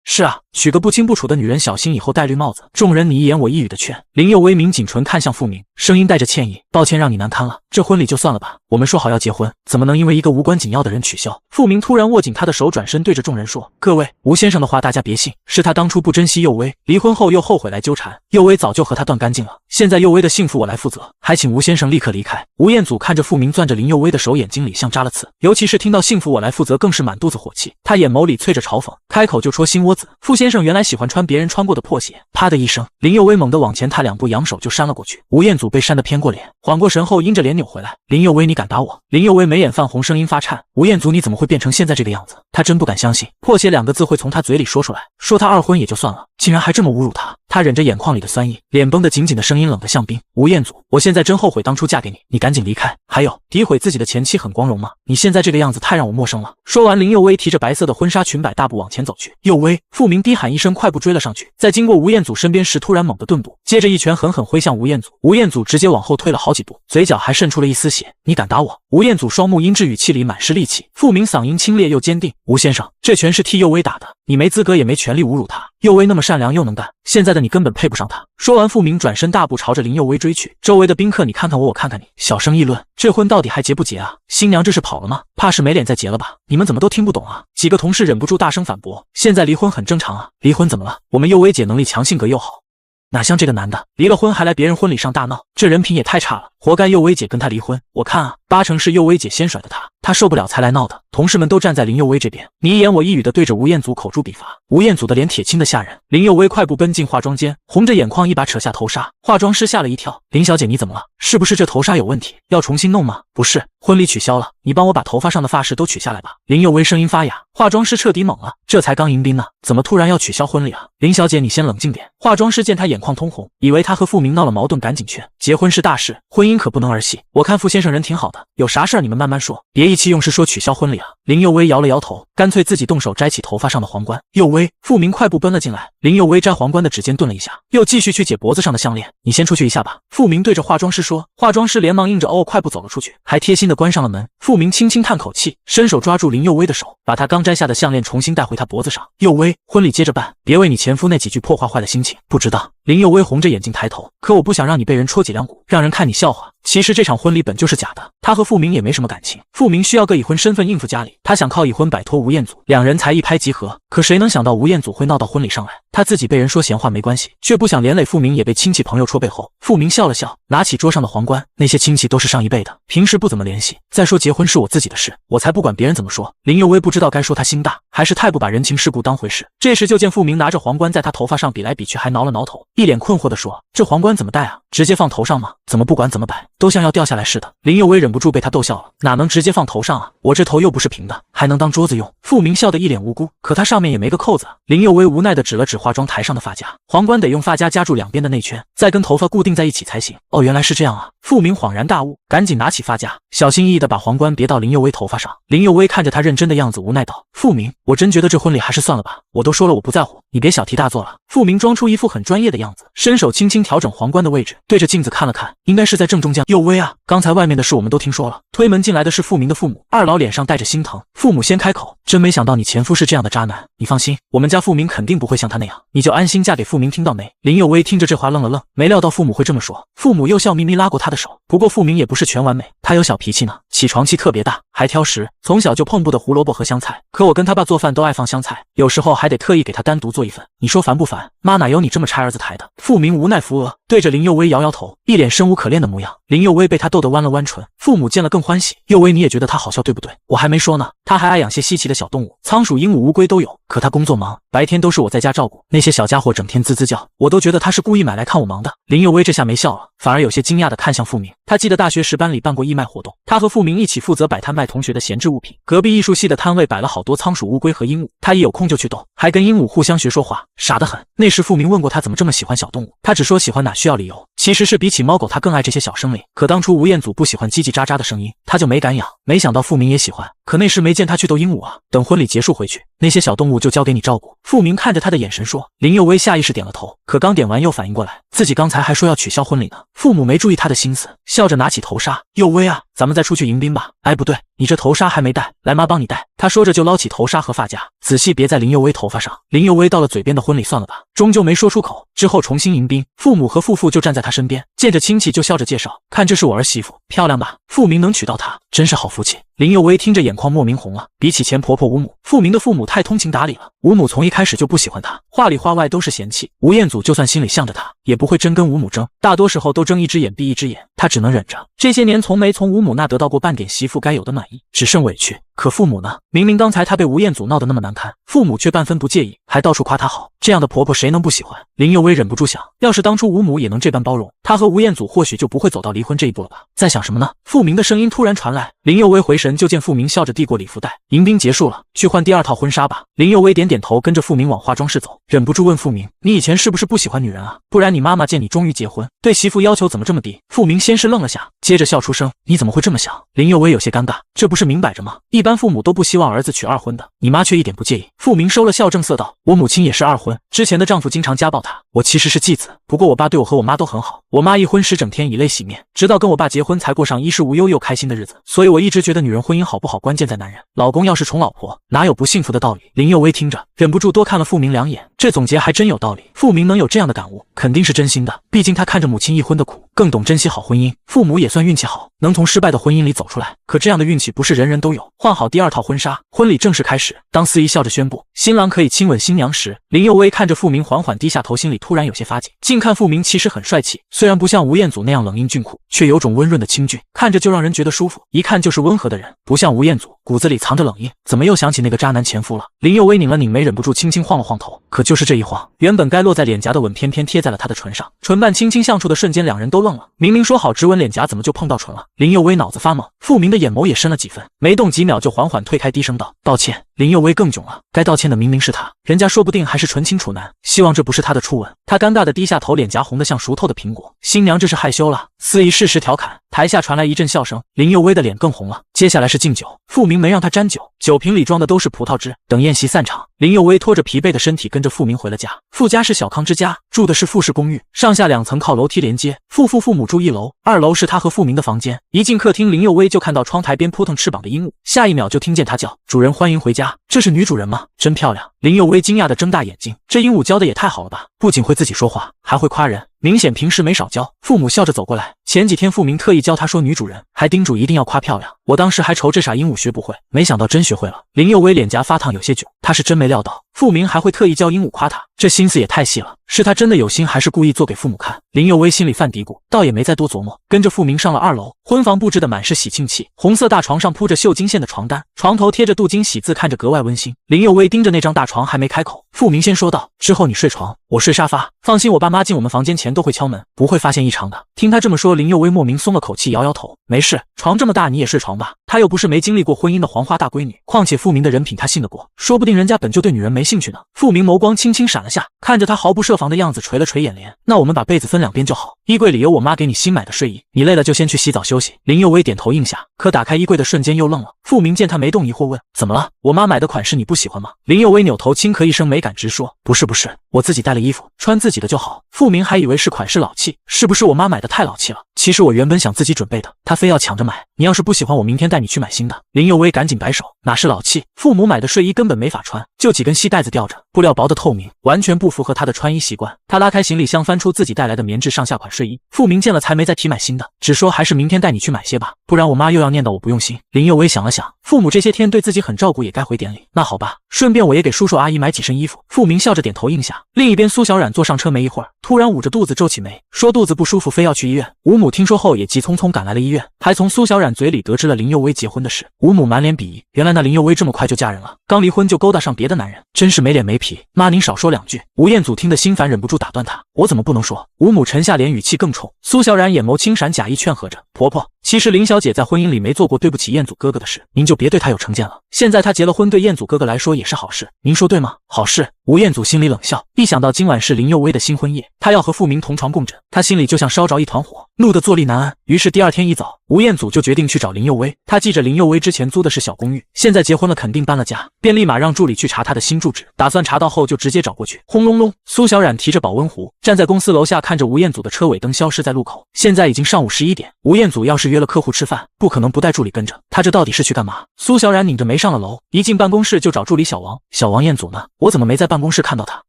是啊，娶个不清不楚的女人，小心以后戴绿帽子。众人你一言我一语的劝。林佑威抿紧唇看向傅明，声音带着歉意，抱歉让你难堪了，这婚礼就算了吧，我们说好要结婚，怎么能因为一个无关紧要的人取消？傅明突然握紧他的手，转身对着众人说，各位，吴先生的话大家别信，是他当初不珍惜佑威，离婚后又后悔来纠缠，佑威早就和他断干净了，现在佑威的幸福我来负责，还请吴先生立刻离开。吴彦祖看着傅明攥着林佑威的手，眼睛里像扎了刺，尤其是听到幸福我来负责更是满肚子火气，他眼眸里啐着嘲讽，开口就戳心窝子。傅先生原来喜欢穿别人穿过的破鞋。啪的一声，林佑威猛地往前踏2步，扬手就扇了过去。吴彦祖被扇得偏过脸，缓过神后阴着脸扭回来。林佑威，你敢打我？林佑威眉眼泛红，声音发颤。吴彦祖，你怎么会变成现在这个样子？他真不敢相信，破鞋2个字会从他嘴里说出来，说他二婚也就算了，竟然还这么侮辱他。他忍着眼眶里的酸意，脸绷得紧紧的，声音冷得像冰。吴彦祖，我现在真后悔当初嫁给你，你赶紧离开。还有，诋毁自己的前妻很光荣吗？你现在这个样子太让我陌生了。说完，林佑威提着白色的婚纱裙摆大步往前走去。佑威！傅明低喊一声，快步追了上去，在经过吴彦祖身边时突然猛地顿步，接着一拳狠狠挥向吴彦祖。吴彦祖直接往后退了好几步，嘴角还渗出了一丝血。你敢打我？吴彦祖双目阴鸷，语气里满是戾气。傅明嗓音清冽又坚定，吴先生，这拳是替佑威打的，你没资格也没权利侮辱他。佑威那么善良又能干，现在的你根本配不上他。说完，傅明转身大步朝着林佑威追去。周围的宾客你看看我，我看看你，小声议论，这婚到底还结不结啊？新娘这是跑了吗？怕是没脸再结了吧？你们怎么都听不懂啊？几个同事忍不住大声反驳，现在离婚很正常啊，离婚怎么了？我们佑威姐能力强，性格又好，哪像这个男的，离了婚还来别人婚礼上大闹，这人品也太差了，活该佑威姐跟他离婚。我看啊，8成是佑威姐先甩的他受不了才来闹的。同事们都站在林佑威这边，你一言我一语的对着吴彦祖口诛笔伐。吴彦祖的脸铁青的吓人，林佑威快步奔进化妆间，红着眼眶一把扯下头纱。化妆师吓了一跳，林小姐你怎么了？是不是这头纱有问题，要重新弄吗？不是，婚礼取消了，你帮我把头发上的发饰都取下来吧。林佑威声音发哑，化妆师彻底懵了，这才刚迎宾呢，怎么突然要取消婚礼啊？林小姐，你先冷静点。化妆师见她眼眶通红，以为她和傅明闹了矛盾，赶紧劝，结婚是大事，婚姻可不能儿戏。我看傅先生人挺好的，有啥事儿你们慢慢说，别意气用事说取消婚礼啊。林佑威摇了摇头，干脆自己动手摘起头发上的皇冠。佑威，傅明快步奔了进来，林佑威摘皇冠的指尖顿了一下，又继续去解脖子上的项链。你先出去一下吧。傅明对着化妆师说，化妆师连忙应着哦，快步走了出去，还贴心的关上了门。傅明轻轻叹口气，伸手抓住林佑威的手，把他刚摘下的项链重新戴回他脖子上。佑威，婚礼接着办，别为你前夫那几句破话坏了心情。不知道。林佑威红着眼睛抬头，可我不想让你被人戳脊梁骨，让人看你笑话。其实这场婚礼本就是假的，他和傅明也没什么感情，傅明需要个已婚身份应付家里，他想靠已婚摆脱吴彦祖，两人才一拍即合。可谁能想到吴彦祖会闹到婚礼上来，他自己被人说闲话没关系，却不想连累傅明也被亲戚朋友戳背后。傅明笑了笑，拿起桌上的皇冠，那些亲戚都是上一辈的，平时不怎么联系，再说结婚是我自己的事，我才不管别人怎么说。林佑威不知道该说他心大，还是太不把人情世故当回事。这时就见傅明拿着皇冠在他头发上比来比去，还挠了挠头，一脸困惑地说，这皇冠怎么戴啊？直接放头上吗？怎么不管怎么摆都像要掉下来似的。林佑威忍不住被他逗笑了，哪能直接放头上啊？我这头又不是平的，还能当桌子用？傅明笑得一脸无辜，可他上面也没个扣子。林佑威无奈地指了指化妆台上的发夹，皇冠得用发夹夹住两边的内圈，再跟头发固定在一起才行。哦，原来是这样啊。傅明恍然大悟，赶紧拿起发夹，小心翼翼地把皇冠别到林佑威头发上。林佑威看着他认真的样子，无奈道，傅明，我真觉得这婚礼还是算了吧，我都说了我不在乎，你别小题大做了。傅明装出一副很专业的样子，伸手轻轻调整皇冠的位置，对着镜子看了看，应该是在正中间。佑威啊，刚才外面的事我们都听说了。推门进来的是傅明的父母，二老脸上带着心疼，父母先开口，真没想到你前夫是这样的渣男，你放心，我们家傅明肯定不会像他那样，你就安心嫁给傅明，听到没？林佑威听着这话愣了愣，没料到父母会这么说。父母又笑眯眯拉过他的手，不过傅明也不是全完美，他有小脾气呢，起床气特别大，还挑食，从小就碰不得胡萝卜和香菜，可我跟他爸做饭都爱放香菜，有时候还得特意给他单独做一份，你说烦不烦？妈哪有你这么拆儿子台的？傅明无奈扶额，对着林佑威摇摇头，一脸生无可恋的模样。林佑威被他逗得弯了弯唇，父母见了更欢喜。佑威，你也觉得他好笑对不对？我还没说呢，他还爱养些稀奇的小动物，仓鼠、鹦鹉、乌龟都有，可他工作忙，白天都是我在家照顾，那些小家伙整天吱吱叫，我都觉得他是故意买来看我忙的。林佑威这下没笑了，反而有些惊讶地看向傅明。他记得大学时班里办过义卖活动，他和傅明一起负责摆摊卖同学的闲置物品，隔壁艺术系的摊位摆了好多仓鼠、乌龟和鹦鹉，他一有空就去逗，还跟鹦鹉互相学说话，傻得很。那时傅明问过他怎么这么喜欢小动物，他只说喜欢哪需要理由，其实是比起猫狗他更爱这些小生灵。可当初吴彦祖不喜欢叽叽喳喳的声音，他就没敢养，没想到傅明也喜欢，可那时没见他去逗鹦鹉啊。等婚礼结束回去，那些小动物就交给你照顾。傅明看着他的眼神说。林佑威下意识点了头，可刚点完又反应过来，自己刚才还说要取消婚礼呢。父母没注意他的心思，笑着拿起头纱，佑威啊，咱们再出去迎宾吧。哎，不对，你这头纱还没戴，来妈帮你戴。他说着就捞起头纱和发夹，仔细别在林佑威头发上。林佑威到了嘴边的婚礼算了吧，终究没说出口。之后重新迎宾，父母和父就站在他身边，见着亲戚就笑着介绍，看这是我儿媳妇，漂亮吧？傅明能娶到她，真是好福气。林佑威听着眼眶莫名红了，比起前婆婆吴母，傅明的父母太通情达理了。吴母从一开始就不喜欢他，话里话外都是嫌弃。吴彦祖就算心里向着他，也不会真跟吴母争，大多时候都睁一只眼闭一只眼，他只能忍着。这些年从没从吴母那得到过半点媳妇该有的暖意，只剩委屈。可父母呢？明明刚才他被吴彦祖闹得那么难堪，父母却半分不介意，还到处夸他好，这样的婆婆谁能不喜欢？林佑威忍不住想，要是当初吴母也能这般包容，他和吴彦祖或许就不会走到离婚这一步了吧？在想什么呢？傅明的声音突然传来，林佑威回神就见傅明笑着递过礼服袋，迎宾结束了，去换第二套婚纱吧。林佑威点点头，跟着傅明往化妆室走，忍不住问傅明，你以前是不是不喜欢女人啊？不然你妈妈见你终于结婚，对媳妇要求怎么这么低？傅明先是愣了下，接着笑出声，你怎么会这么想？林佑威有些尴尬，这不是明摆着吗？一般父母都不希望儿子娶二婚的，你妈却一点不介意。傅明收了笑，正色道，我母亲也是二婚，之前的丈夫经常家暴她，我其实是继子，不过我爸对我和我妈都很好，我妈一婚时整天以泪洗面，直到跟我爸结婚才过上衣食无忧又开心的日子，所以我一直觉得女人婚姻好不好关键在男人，老公要是宠老婆，哪有不幸福的道理？林佑威听着忍不住多看了傅明两眼，这总结还真有道理，傅明能有这样的感悟，肯定是真心的，毕竟他看着母亲一婚的苦，更懂珍惜好婚姻，父母也算运气好，能从失败的婚姻里走出来，可这样的运气不是人人都有。换好第二套婚纱，婚礼正式开始，当司仪笑着宣布新郎可以亲吻新娘时，林佑威看着傅明缓缓低下头，心里突然有些发紧，近看傅明其实很帅气，虽然不像吴彦祖那样冷硬俊酷，却有种温润的清俊，看着就让人觉得舒服，一看就是温和的人，不像吴彦祖骨子里藏着冷意。怎么又想起那个渣男前夫了？林佑威拧了拧眉，忍不住轻轻晃了晃头。可就是这一晃，原本该落在脸颊的吻偏偏贴在了他的唇上，唇瓣轻轻相触的瞬间，两人都愣了。明明说好直吻脸颊，怎么就碰到唇了？林佑威脑子发懵，傅明的眼眸也深了几分，没动几秒就缓缓退开，低声道：“道歉。”林佑威更囧了，该道歉的明明是他，人家说不定还是纯情处男，希望这不是他的初吻。他尴尬的低下头，脸颊红得像熟透的苹果。新娘这是害羞了，司仪适时调侃。台下传来一阵笑声，林佑威的脸更红了。接下来是敬酒，傅明没让他沾酒，酒瓶里装的都是葡萄汁。等宴席散场，林佑威拖着疲惫的身体跟着傅明回了家。傅家是小康之家，住的是复式公寓，上下2层靠楼梯连接。傅父父母住1楼，2楼是他和傅明的房间。一进客厅，林佑威就看到窗台边扑腾翅膀的鹦鹉，下一秒就听见他叫：“主人，欢迎回家。”这是女主人吗？真漂亮！林佑威惊讶的睁大眼睛，这鹦鹉教的也太好了吧，不仅会自己说话，还会夸人，明显平时没少教。父母笑着走过来，前几天傅明特意教他说女主人，还叮嘱一定要夸漂亮。我当时还愁这傻鹦鹉学不会，没想到真学会了。林佑威脸颊发烫，有些囧，他是真没料到傅明还会特意教鹦鹉夸他，这心思也太细了，是他真的有心还是故意做给父母看？林佑威心里犯嘀咕，倒也没再多琢磨，跟着傅明上了2楼。婚房布置的满是喜庆气，红色大床上铺着绣金线的床单，床头贴着镀金喜字，看着格外温馨。林佑威盯着那张大床还没开口，傅明先说道：“之后你睡床，我睡沙发。放心，我爸妈进我们房间前都会敲门，不会发现异常的。”听他这么说，林佑威莫名松了口气，摇摇头：“没事，床这么大你也睡床吧。”他又不是没经历过婚姻的黄花大闺女，况且傅明的人品他信得过，说不定人家本就对女人没兴趣呢。傅明眸光轻轻闪了下，看着他毫不设防的样子，垂了垂眼帘：“那我们把被子分2边就好，衣柜里有我妈给你新买的睡衣，你累了就先去洗澡休息。”林佑威点头应下，可打开衣柜的瞬间又愣了。傅明见他没动，疑惑问：“怎么了？我妈买的款式你不喜欢吗？”林佑威扭头轻咳一声，没敢直说：“不是，我自己带了衣服，穿自己的就好。”傅明还以为是款式老气，是不是我妈买的太老气了？其实我原本想自己准备的，他非要抢着买。你要是不喜欢，我明天带你去买新的。林佑威赶紧摆手：“哪是老气，父母买的睡衣根本没法穿，就几根细带子吊着，布料薄的透明，完全不符合他的穿衣习惯。”他拉开行李箱，翻出自己带来的棉质上下款睡衣。傅明见了才没再提买新的，只说还是明天带你去买些吧，不然我妈又要念叨我不用心。林佑威想了想，父母这些天对自己很照顾，也该回典礼。那好吧，顺便我也给叔叔阿姨买几身衣服。傅明笑着点头应下。另一边，苏小冉坐上车没一会儿，突然捂着肚子皱起眉，说肚子不舒服，非要去医院。吴母听说后也急匆匆赶来了医院，还从苏小冉嘴里得知了林佑威结婚的事。吴母满脸鄙夷，原来那林佑威这么快就嫁人了，刚离婚就勾搭上别的男人，真是没脸没皮。妈您少说2句。吴彦祖听得心烦，忍不住打断他：“我怎么不能说？”吴母沉下脸，语气更冲。苏小冉眼眸轻闪，假意劝和着：“婆婆，其实林小姐在婚姻里没做过对不起彦祖哥哥的事，您就别对她有成见了。现在她结了婚，对彦祖哥哥来说也是好事，您说对吗？”“好事。”吴彦祖心里冷笑，一想到今晚是林佑威的新婚夜，他要和傅明同床共枕，他心里就像烧着一团火，怒得坐立难安。于是第2天一早，吴彦祖就决定去找林佑威。他记着林佑威之前租的是小公寓，现在结婚了肯定搬了家，便立马让助理去查他的新住址，打算查到后就直接找过去。轰隆隆，苏小冉提着保温壶站在公司楼下，看着吴彦祖的车尾灯消失在路口。现在已经上午11点，吴彦祖要是约了客户吃饭，不可能不带助理跟着，他这到底是去干嘛？苏小冉拧着眉上了楼，一进办公室就找助理小王：“小王，彦祖呢？我怎么没在办公室看到他？”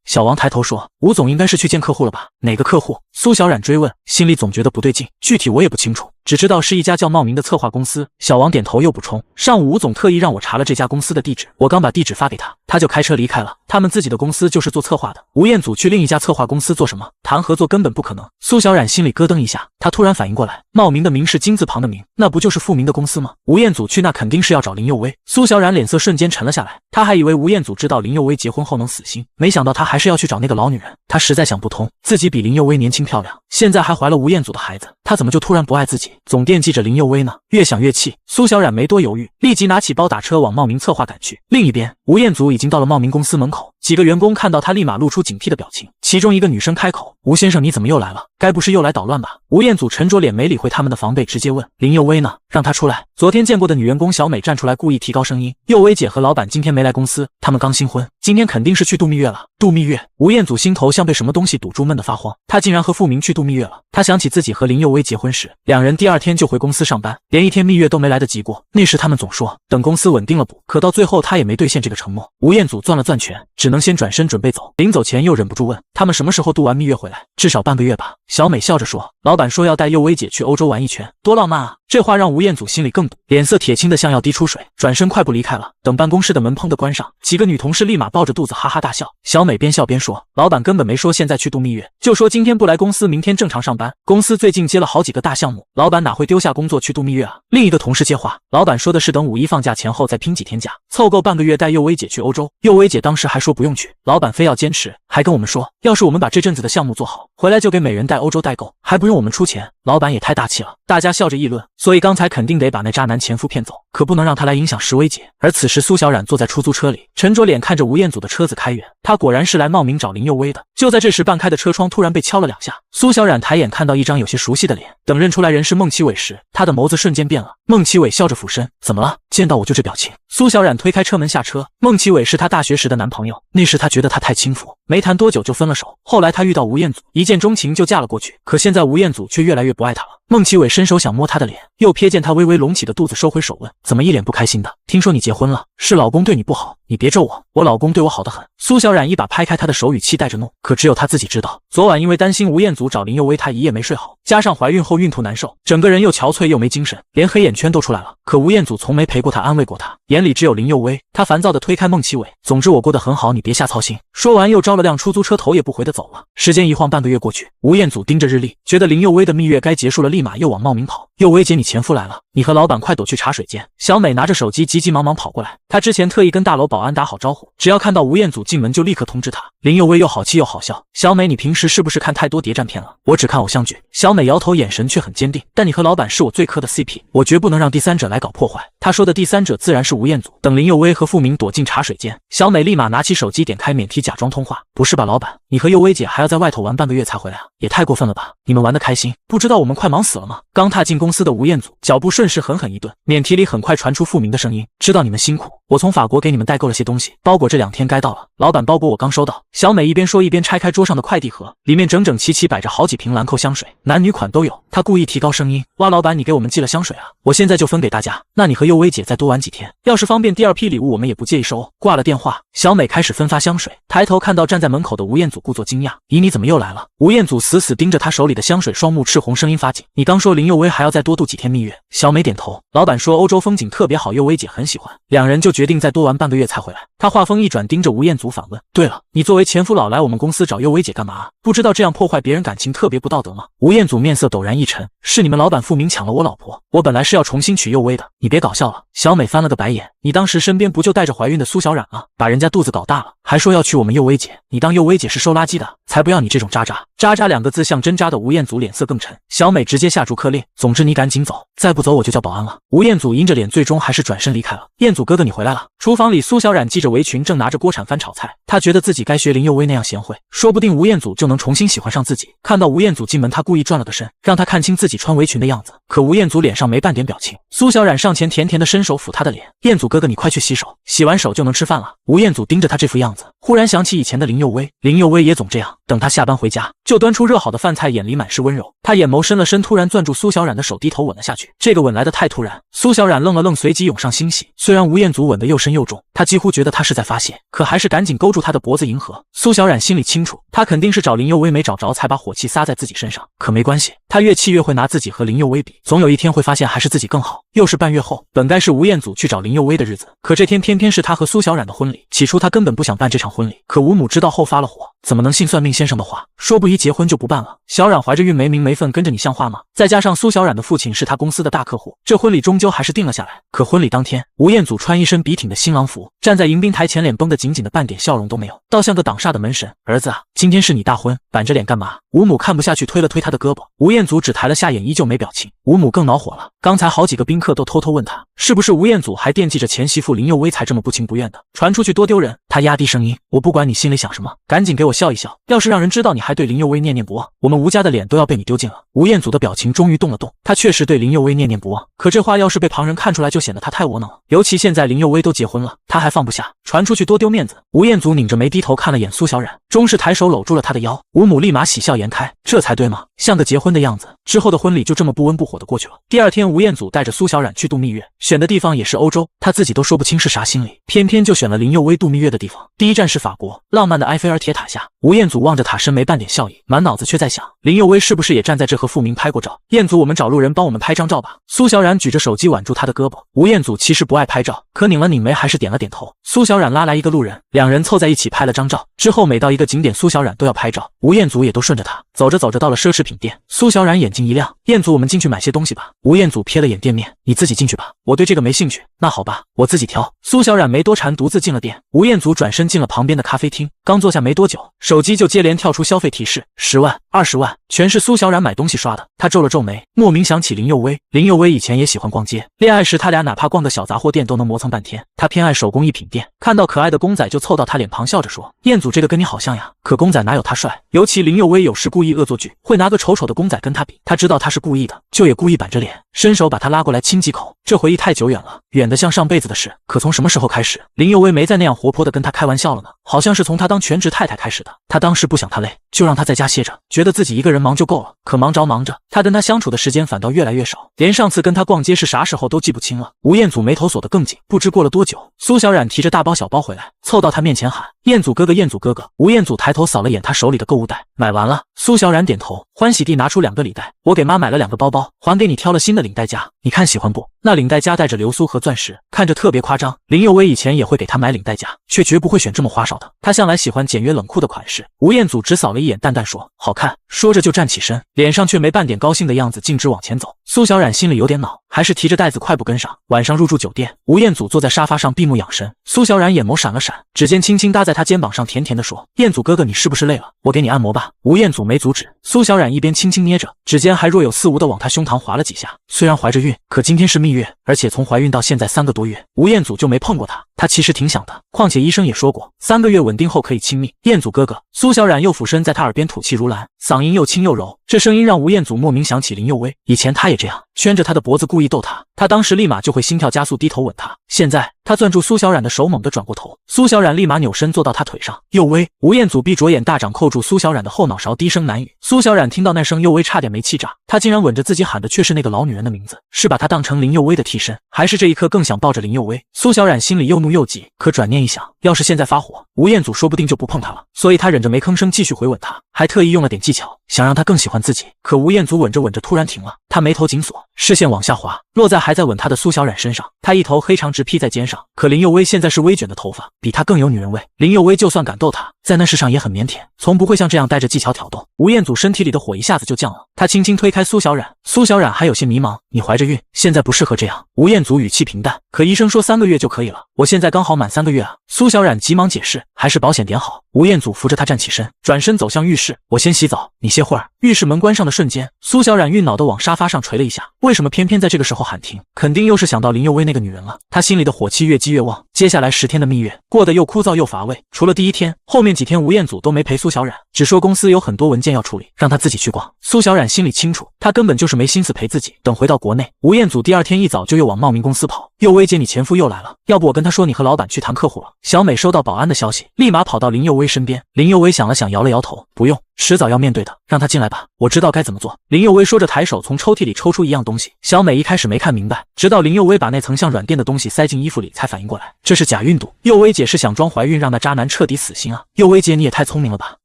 小王抬头说：“吴总应该是去见客户了吧？”“哪个客户？”苏小冉追问，心里总觉得不对劲，具体我也不清楚，只知道是一家叫茂名的策划公司。小王点头又补充：“上午吴总特意让我查了这家公司的地址，我刚把地址发给他，他就开车离开了。他们自己的公司就是做策划的。吴彦祖去另一家策划公司做什么？谈合作根本不可能。”苏小冉心里咯噔一下，他突然反应过来，茂名的名是金字旁的名，那不就是傅明的公司吗？吴彦祖去那肯定是要找林佑威。苏小冉脸色瞬间沉了下来，他还以为吴彦祖知道林佑威结婚后能死心，没想到他还是要去找那个老女人。他实在想不通，自己比林佑威年轻漂亮，现在还怀了吴彦祖的孩子，他怎么就突然不爱自己，总惦记着林佑威呢？越想越气，苏小冉没多犹豫，立即拿起包打车往茂名策划赶去。另一边，吴彦祖已经到了茂名公司门口，几个员工看到他立马露出警惕的表情，其中一个女生开口：“吴先生，你怎么又来了？该不是又来捣乱吧？”吴彦祖沉着脸没理会他们的防备，直接问：“林佑威呢？让他出来。”昨天见过的女员工小美站出来故意提高声音：“佑威姐和老板今天没来公司，他们刚新婚，今天肯定是去度蜜月了。”度蜜月？吴彦祖心头像被什么东西堵住，闷得发慌。他竟然和傅明去度蜜月了。他想起自己和林佑威结婚时，两人第2天就回公司上班，连1天蜜月都没来得及过。那时他们总说等公司稳定了补，可到最后他也没兑现这个承诺。吴彦祖攥了攥拳，只能先转身准备走。临走前又忍不住问：“他们什么时候度完蜜月回来？至少半个月吧？”小美笑着说：“老板说要带佑威姐去欧洲玩一圈，多浪漫啊！”这话让吴彦祖心里更堵，脸色铁青的像要滴出水，转身快步离开了。等办公室的门砰的关上，几个女同事立马抱着肚子哈哈大笑。小美边笑边说，老板根本没说现在去度蜜月，就说今天不来公司，明天正常上班。公司最近接了好几个大项目，老板哪会丢下工作去度蜜月啊？另一个同事接话，老板说的是等5一放假前后再拼几天假，凑够半个月带佑薇姐去欧洲。佑薇姐当时还说不用去，老板非要坚持，还跟我们说，要是我们把这阵子的项目做好，回来就给每人带欧洲代购，还不用我们出钱。老板也太大气了，大家笑着议论。所以刚才肯定得把那渣男前夫骗走，可不能让他来影响石薇姐。而此时苏小冉坐在出租车里，沉着脸看着吴彦祖的车子开远，他果然是来冒名找林佑薇的。就在这时，半开的车窗突然被敲了2下，苏小冉抬眼看到一张有些熟悉的脸，等认出来人是孟奇伟时，他的眸子瞬间变了。孟奇伟笑着俯身，怎么了？见到我就这表情。苏小冉推开车门下车，孟奇伟是他大学时的男朋友，那时他觉得他太轻浮，没谈多久就分了手。后来他遇到吴彦祖，一见钟情就嫁了过去，可现在吴彦祖却越来越不爱他了。孟奇伟伸手想摸她的脸，又瞥见她微微隆起的肚子，收回手问，怎么一脸不开心的？听说你结婚了，是老公对你不好，你别咒我，我老公对我好得很。苏小冉一把拍开他的手，语气带着怒，可只有他自己知道，昨晚因为担心吴彦祖找林佑薇，他一夜没睡好，加上怀孕后孕吐难受，整个人又憔悴又没精神，连黑眼圈都出来了。可吴彦祖从没陪过他，安慰过他，眼里只有林佑薇。他烦躁地推开孟奇伟，总之我过得很好，你别瞎操心。说完又招了辆出租车，头也不回地走了。时间一晃半个月过去，吴彦祖盯着日历，觉得林佑薇的蜜月该结束了，立马又往茂名跑。佑薇姐，你前夫来了，你和老板快躲去茶水间。小美拿着手机急急忙忙跑过来，她之前特意跟大楼保安打好招呼，只要看到吴彦祖进门就立刻通知他。林佑薇又好气又好笑，小美你平时是不是看太多谍战片了？我只看偶像剧。小美摇头，眼神却很坚定，但你和老板是我最磕的 CP， 我绝不能让第三者来搞破坏。她说的第三者自然是吴彦祖。等林佑薇和付明躲进茶水间，小美立马拿起手机点开免提假装通话，不是吧老板，你和佑薇姐还要在外头玩半个月才回来啊？也太过分了吧，你们玩得开心，不知道我们快忙死了吗？刚踏进公司的吴彦祖脚步顺势狠狠一顿，免提里很快传出付明的声音，知道你们辛苦，我从法国给你们代购了些东西，包裹这2天该到了，老板包裹我刚收到。小美一边说一边拆开桌上的快递盒，里面整整齐齐摆着好几瓶兰蔻香水，男女款都有。她故意提高声音，哇老板你给我们寄了香水啊，我现在就分给大家，那你和佑薇姐再多玩几天，要是方便第2批礼物我们也不介意收。挂了电话，小美开始分发香水，抬头看到站在门口的吴彦祖，故作惊讶，姨你怎么又来了？吴彦祖死死盯着她手里的香水，双目赤红，声音发紧，你刚说林佑薇还要再多度几天蜜月。小美点头，老板说欧洲风景特别好，佑薇姐很喜欢，两人就决定再多玩半个月才回来。她话锋一转，盯着吴彦祖反问，对了，你作为前夫老来我们公司找佑薇姐干嘛？不知道这样破坏别人感情特别不道德吗？吴彦祖面色陡然一沉，是你们老板付明抢了我老婆，我本来是要重新娶佑薇的，你别搞笑了。小美翻了个白眼，你当时身边不就带着怀孕的苏小冉吗？把人家肚子搞大了，还说要娶我们佑薇姐，你当佑薇姐是收垃圾的？才不要你这种渣渣。渣渣2个字像针扎的吴彦祖脸色更沉，小美直接下逐客令，总之你赶紧走，再不走我就叫保安了。吴彦祖阴着脸最终还是转身离开了。彦祖哥哥你回来了。厨房里苏小冉系着围裙，正拿着锅铲翻炒菜，她觉得自己该学林佑薇那样贤惠，说不定吴彦祖就能重新喜欢上自己。看到吴彦祖进门，她故意转了个身，让他看清自己穿围裙的样子，可吴彦祖脸上没半点表情。苏小冉上前甜甜的伸手抚他的脸，彦祖哥哥你快去洗手，洗完手就能吃饭了。吴彦祖盯着他这副样子，忽然想起以前的林佑薇，林佑薇也总这样，等他下班回家就端出热好的饭菜，眼里满是温柔。他眼眸深了深，突然攥住苏小冉的手，低头吻了下去。这个吻来得太突然，苏小冉愣了愣，随即涌上欣喜。虽然吴彦祖吻得又深又重，他几乎觉得他是在发泄，可还是赶紧勾住他的脖子迎合。苏小冉心里清楚，他肯定是找林佑薇没找着，才把火气撒在自己身上。可没关系，他越气越会拿自己和林佑薇比，总有一天会发现还是自己更好。又是半月后，本该是吴彦祖去找林佑薇的日子，可这天偏偏是他和苏小冉的婚礼。起初他根本不想办这场婚礼，可吴母知道后发了火，怎么能信算命先生的话，说不宜结婚就不办了？小冉怀着孕没名没分跟着你像话吗？再加上苏小冉的父亲是他公司的大客户，这婚礼终究还是定了下来。可婚礼当天，吴彦祖穿一身笔挺的新郎服，站在迎宾台前，脸绷得紧紧的，半点笑容都没有，倒像个挡煞的门神。儿子啊，今天是你大婚，板着脸干嘛？吴母看不下去，推了推他的胳膊。吴彦祖只抬了下眼，依旧没表情。吴母更恼火了，刚才好几个宾客都偷偷问他，是不是吴彦祖还惦记着前媳妇林佑薇才这么不情不愿的，传出去多丢人。他压低声音，我不管你心里想什么，赶紧给我笑一笑，要是让人知道你还对林佑薇念念不忘，我们吴家的脸都要被你丢尽了。吴彦祖的表情终于动了动，他确实对林佑薇念念不忘，可这话要是被旁人看出来，就显得他太窝囊了。尤其现在林佑薇都结婚了，他还放不下，传出去多丢面子。吴彦祖拧着眉低头看了眼苏小冉，终是抬手搂住了他的腰。吴母立马喜笑颜开，这才对嘛，像个结婚的样子。之后的婚礼就这么不温不火的过去了。第2天，吴彦祖带着苏小冉去度蜜月，选的地方也是欧洲，他自己都说不清是啥心理，偏偏就选了林佑薇度蜜月的地方。第一站是法国，浪漫的埃菲尔铁塔下，吴彦祖望着塔身没半点笑意，满脑子却在想，林佑威是不是也站在这和付明拍过照？彦祖，我们找路人帮我们拍张照吧。苏小冉举着手机挽住他的胳膊。吴彦祖其实不爱拍照，可拧了拧眉，还是点了点头。苏小冉拉来一个路人，两人凑在一起拍了张照。之后每到一个景点，苏小冉都要拍照，吴彦祖也都顺着他。走着走着到了奢侈品店，苏小冉眼睛一亮，彦祖，我们进去买些东西吧。吴彦祖瞥了眼店面，你自己进去吧，我对这个没兴趣。那好吧，我自己挑。苏小冉没多缠，独自进了店。吴彦祖转身进了旁边的咖啡厅，刚坐下没多久，手机就接连跳出消费提示，10万、20万，全是苏小冉买东西刷的。他皱了皱眉，莫名想起林佑威。林佑威以前也喜欢逛街，恋爱时他俩哪怕逛个小杂货店都能磨蹭半天。他偏爱手工艺品店，看到可爱的公仔就凑到他脸庞笑着说，彦祖这个跟你好像呀。可公仔哪有他帅？尤其林佑威有时故意恶作剧，会拿个丑丑的公仔跟他比。他知道他是故意的，就也故意板着脸，伸手把他拉过来亲几口。这回忆太久远了，远得像上辈子的事。可从什么时候开始，林佑威没再那样活泼的跟他开玩笑了呢？好像是从他当全职太太开始的。他当时不想他累，就让他在家歇着，觉得自己一个人忙就够了。可忙着忙着，他跟他相处的时间反倒越来越少，连上次跟他逛街是啥时候都记不清了。吴彦祖眉头锁得更紧。不知过了多久，苏小冉提着大包小包回来，凑到他面前喊，彦祖哥哥，彦祖哥哥。吴彦祖抬头扫了眼他手里的购物袋，买完了。苏小冉点头，欢喜地拿出2个礼袋，我给妈买了2个包包，还给你挑了新的领带夹，你看喜欢不？那领带夹带着流苏和钻石，看着特别夸张。林佑威以前也会给他买领带夹，却绝不会选这么花哨的，他向来喜欢简约冷酷的款式。吴彦祖只扫了一眼，淡淡说好看，说着就站起身，脸上却没半点高兴的样子，径直往前走。苏小冉心里有点恼，还是提着袋子快步跟上。晚上入住酒店，吴彦祖坐在沙发上闭目养神。苏小冉眼眸闪了闪，指尖轻轻搭在他肩膀上，甜甜地说，彦祖哥哥，你是不是累了？我给你按摩吧。吴彦祖没阻止，苏小冉一边轻轻捏着，指尖还若有似无地往他胸膛划了几下。虽然怀着孕，可今天是蜜月，而且从怀孕到现在3个多月，吴彦祖就没碰过她。他其实挺想的，况且医生也说过，3个月稳定后可以亲密。彦祖哥哥。苏小冉又俯身在他耳边吐气如兰，嗓音又轻又柔，这声音让吴彦祖莫名想起林佑威，以前他也这样，圈着他的脖子故意逗他，他当时立马就会心跳加速低头吻他。现在他攥住苏小冉的手，猛地转过头，苏小冉立马扭身坐到他腿上。佑威。吴彦祖闭着眼，大掌扣住苏小冉的后脑勺，低声喃语。苏小冉听到那声佑威差点没气炸，他竟然吻着自己喊的却是那个老女人的名字，是把他当成林佑威的替身，还是这一刻更想抱着林佑威？苏小冉心里又怒又急，可转念一想，要是现在发火，吴彦祖说不定就不碰他了，所以他忍着没吭声继续回吻他，还特意用了点技巧，想让他更喜欢自己。可吴彦祖吻着吻着突然停了，他眉头紧锁，视线往下滑，落在还在吻他的苏小冉身上。他一头黑长直披在肩上，可林佑威现在是微卷的头发，比他更有女人味。林佑威就算敢逗他，在那事上也很腼腆，从不会像这样带着技巧挑逗。吴彦祖身体里的火一下子就降了，他轻轻推开苏小冉，苏小冉还有些迷茫，你怀着孕，现在不适合这样。吴彦祖语气平淡，可医生说3个月就可以了，我现在刚好满3个月啊。苏小冉急忙解释，还是保险点好。吴彦祖扶着他站起身，转身走向浴室，我先洗澡，你歇会儿。浴室门关上的瞬间，苏小冉晕脑的往沙发上垂了一下，为什么偏偏在这个时候喊停？肯定又是想到林佑威那个女人了。他心里的火气越积越旺，接下来10天的蜜月过得又枯燥又乏味，除了第1天，后面几天吴彦祖都没陪苏小冉，只说公司有很多文件要处理，让他自己去逛。苏小冉心里清楚，他根本就是没心思陪自己。等回到国内，吴彦祖第2天一早就又往茂名公司跑，佑威姐，你前夫又来了，要不我跟他说你和老板去谈客户了。小美收到保安的消息，立马跑到林佑威身边。林佑威想了想，摇了摇头，不用，迟早要面对的，让他进来吧，我知道该怎么做。林佑威说着，抬手从抽屉里抽出一样东西。小美一开始没看明白，直到林佑威把那层像软垫的东西塞进衣服里，才反应过来，这是假孕毒。佑威姐是想装怀孕，让那渣男彻底死心啊！佑威姐，你也太聪明了吧！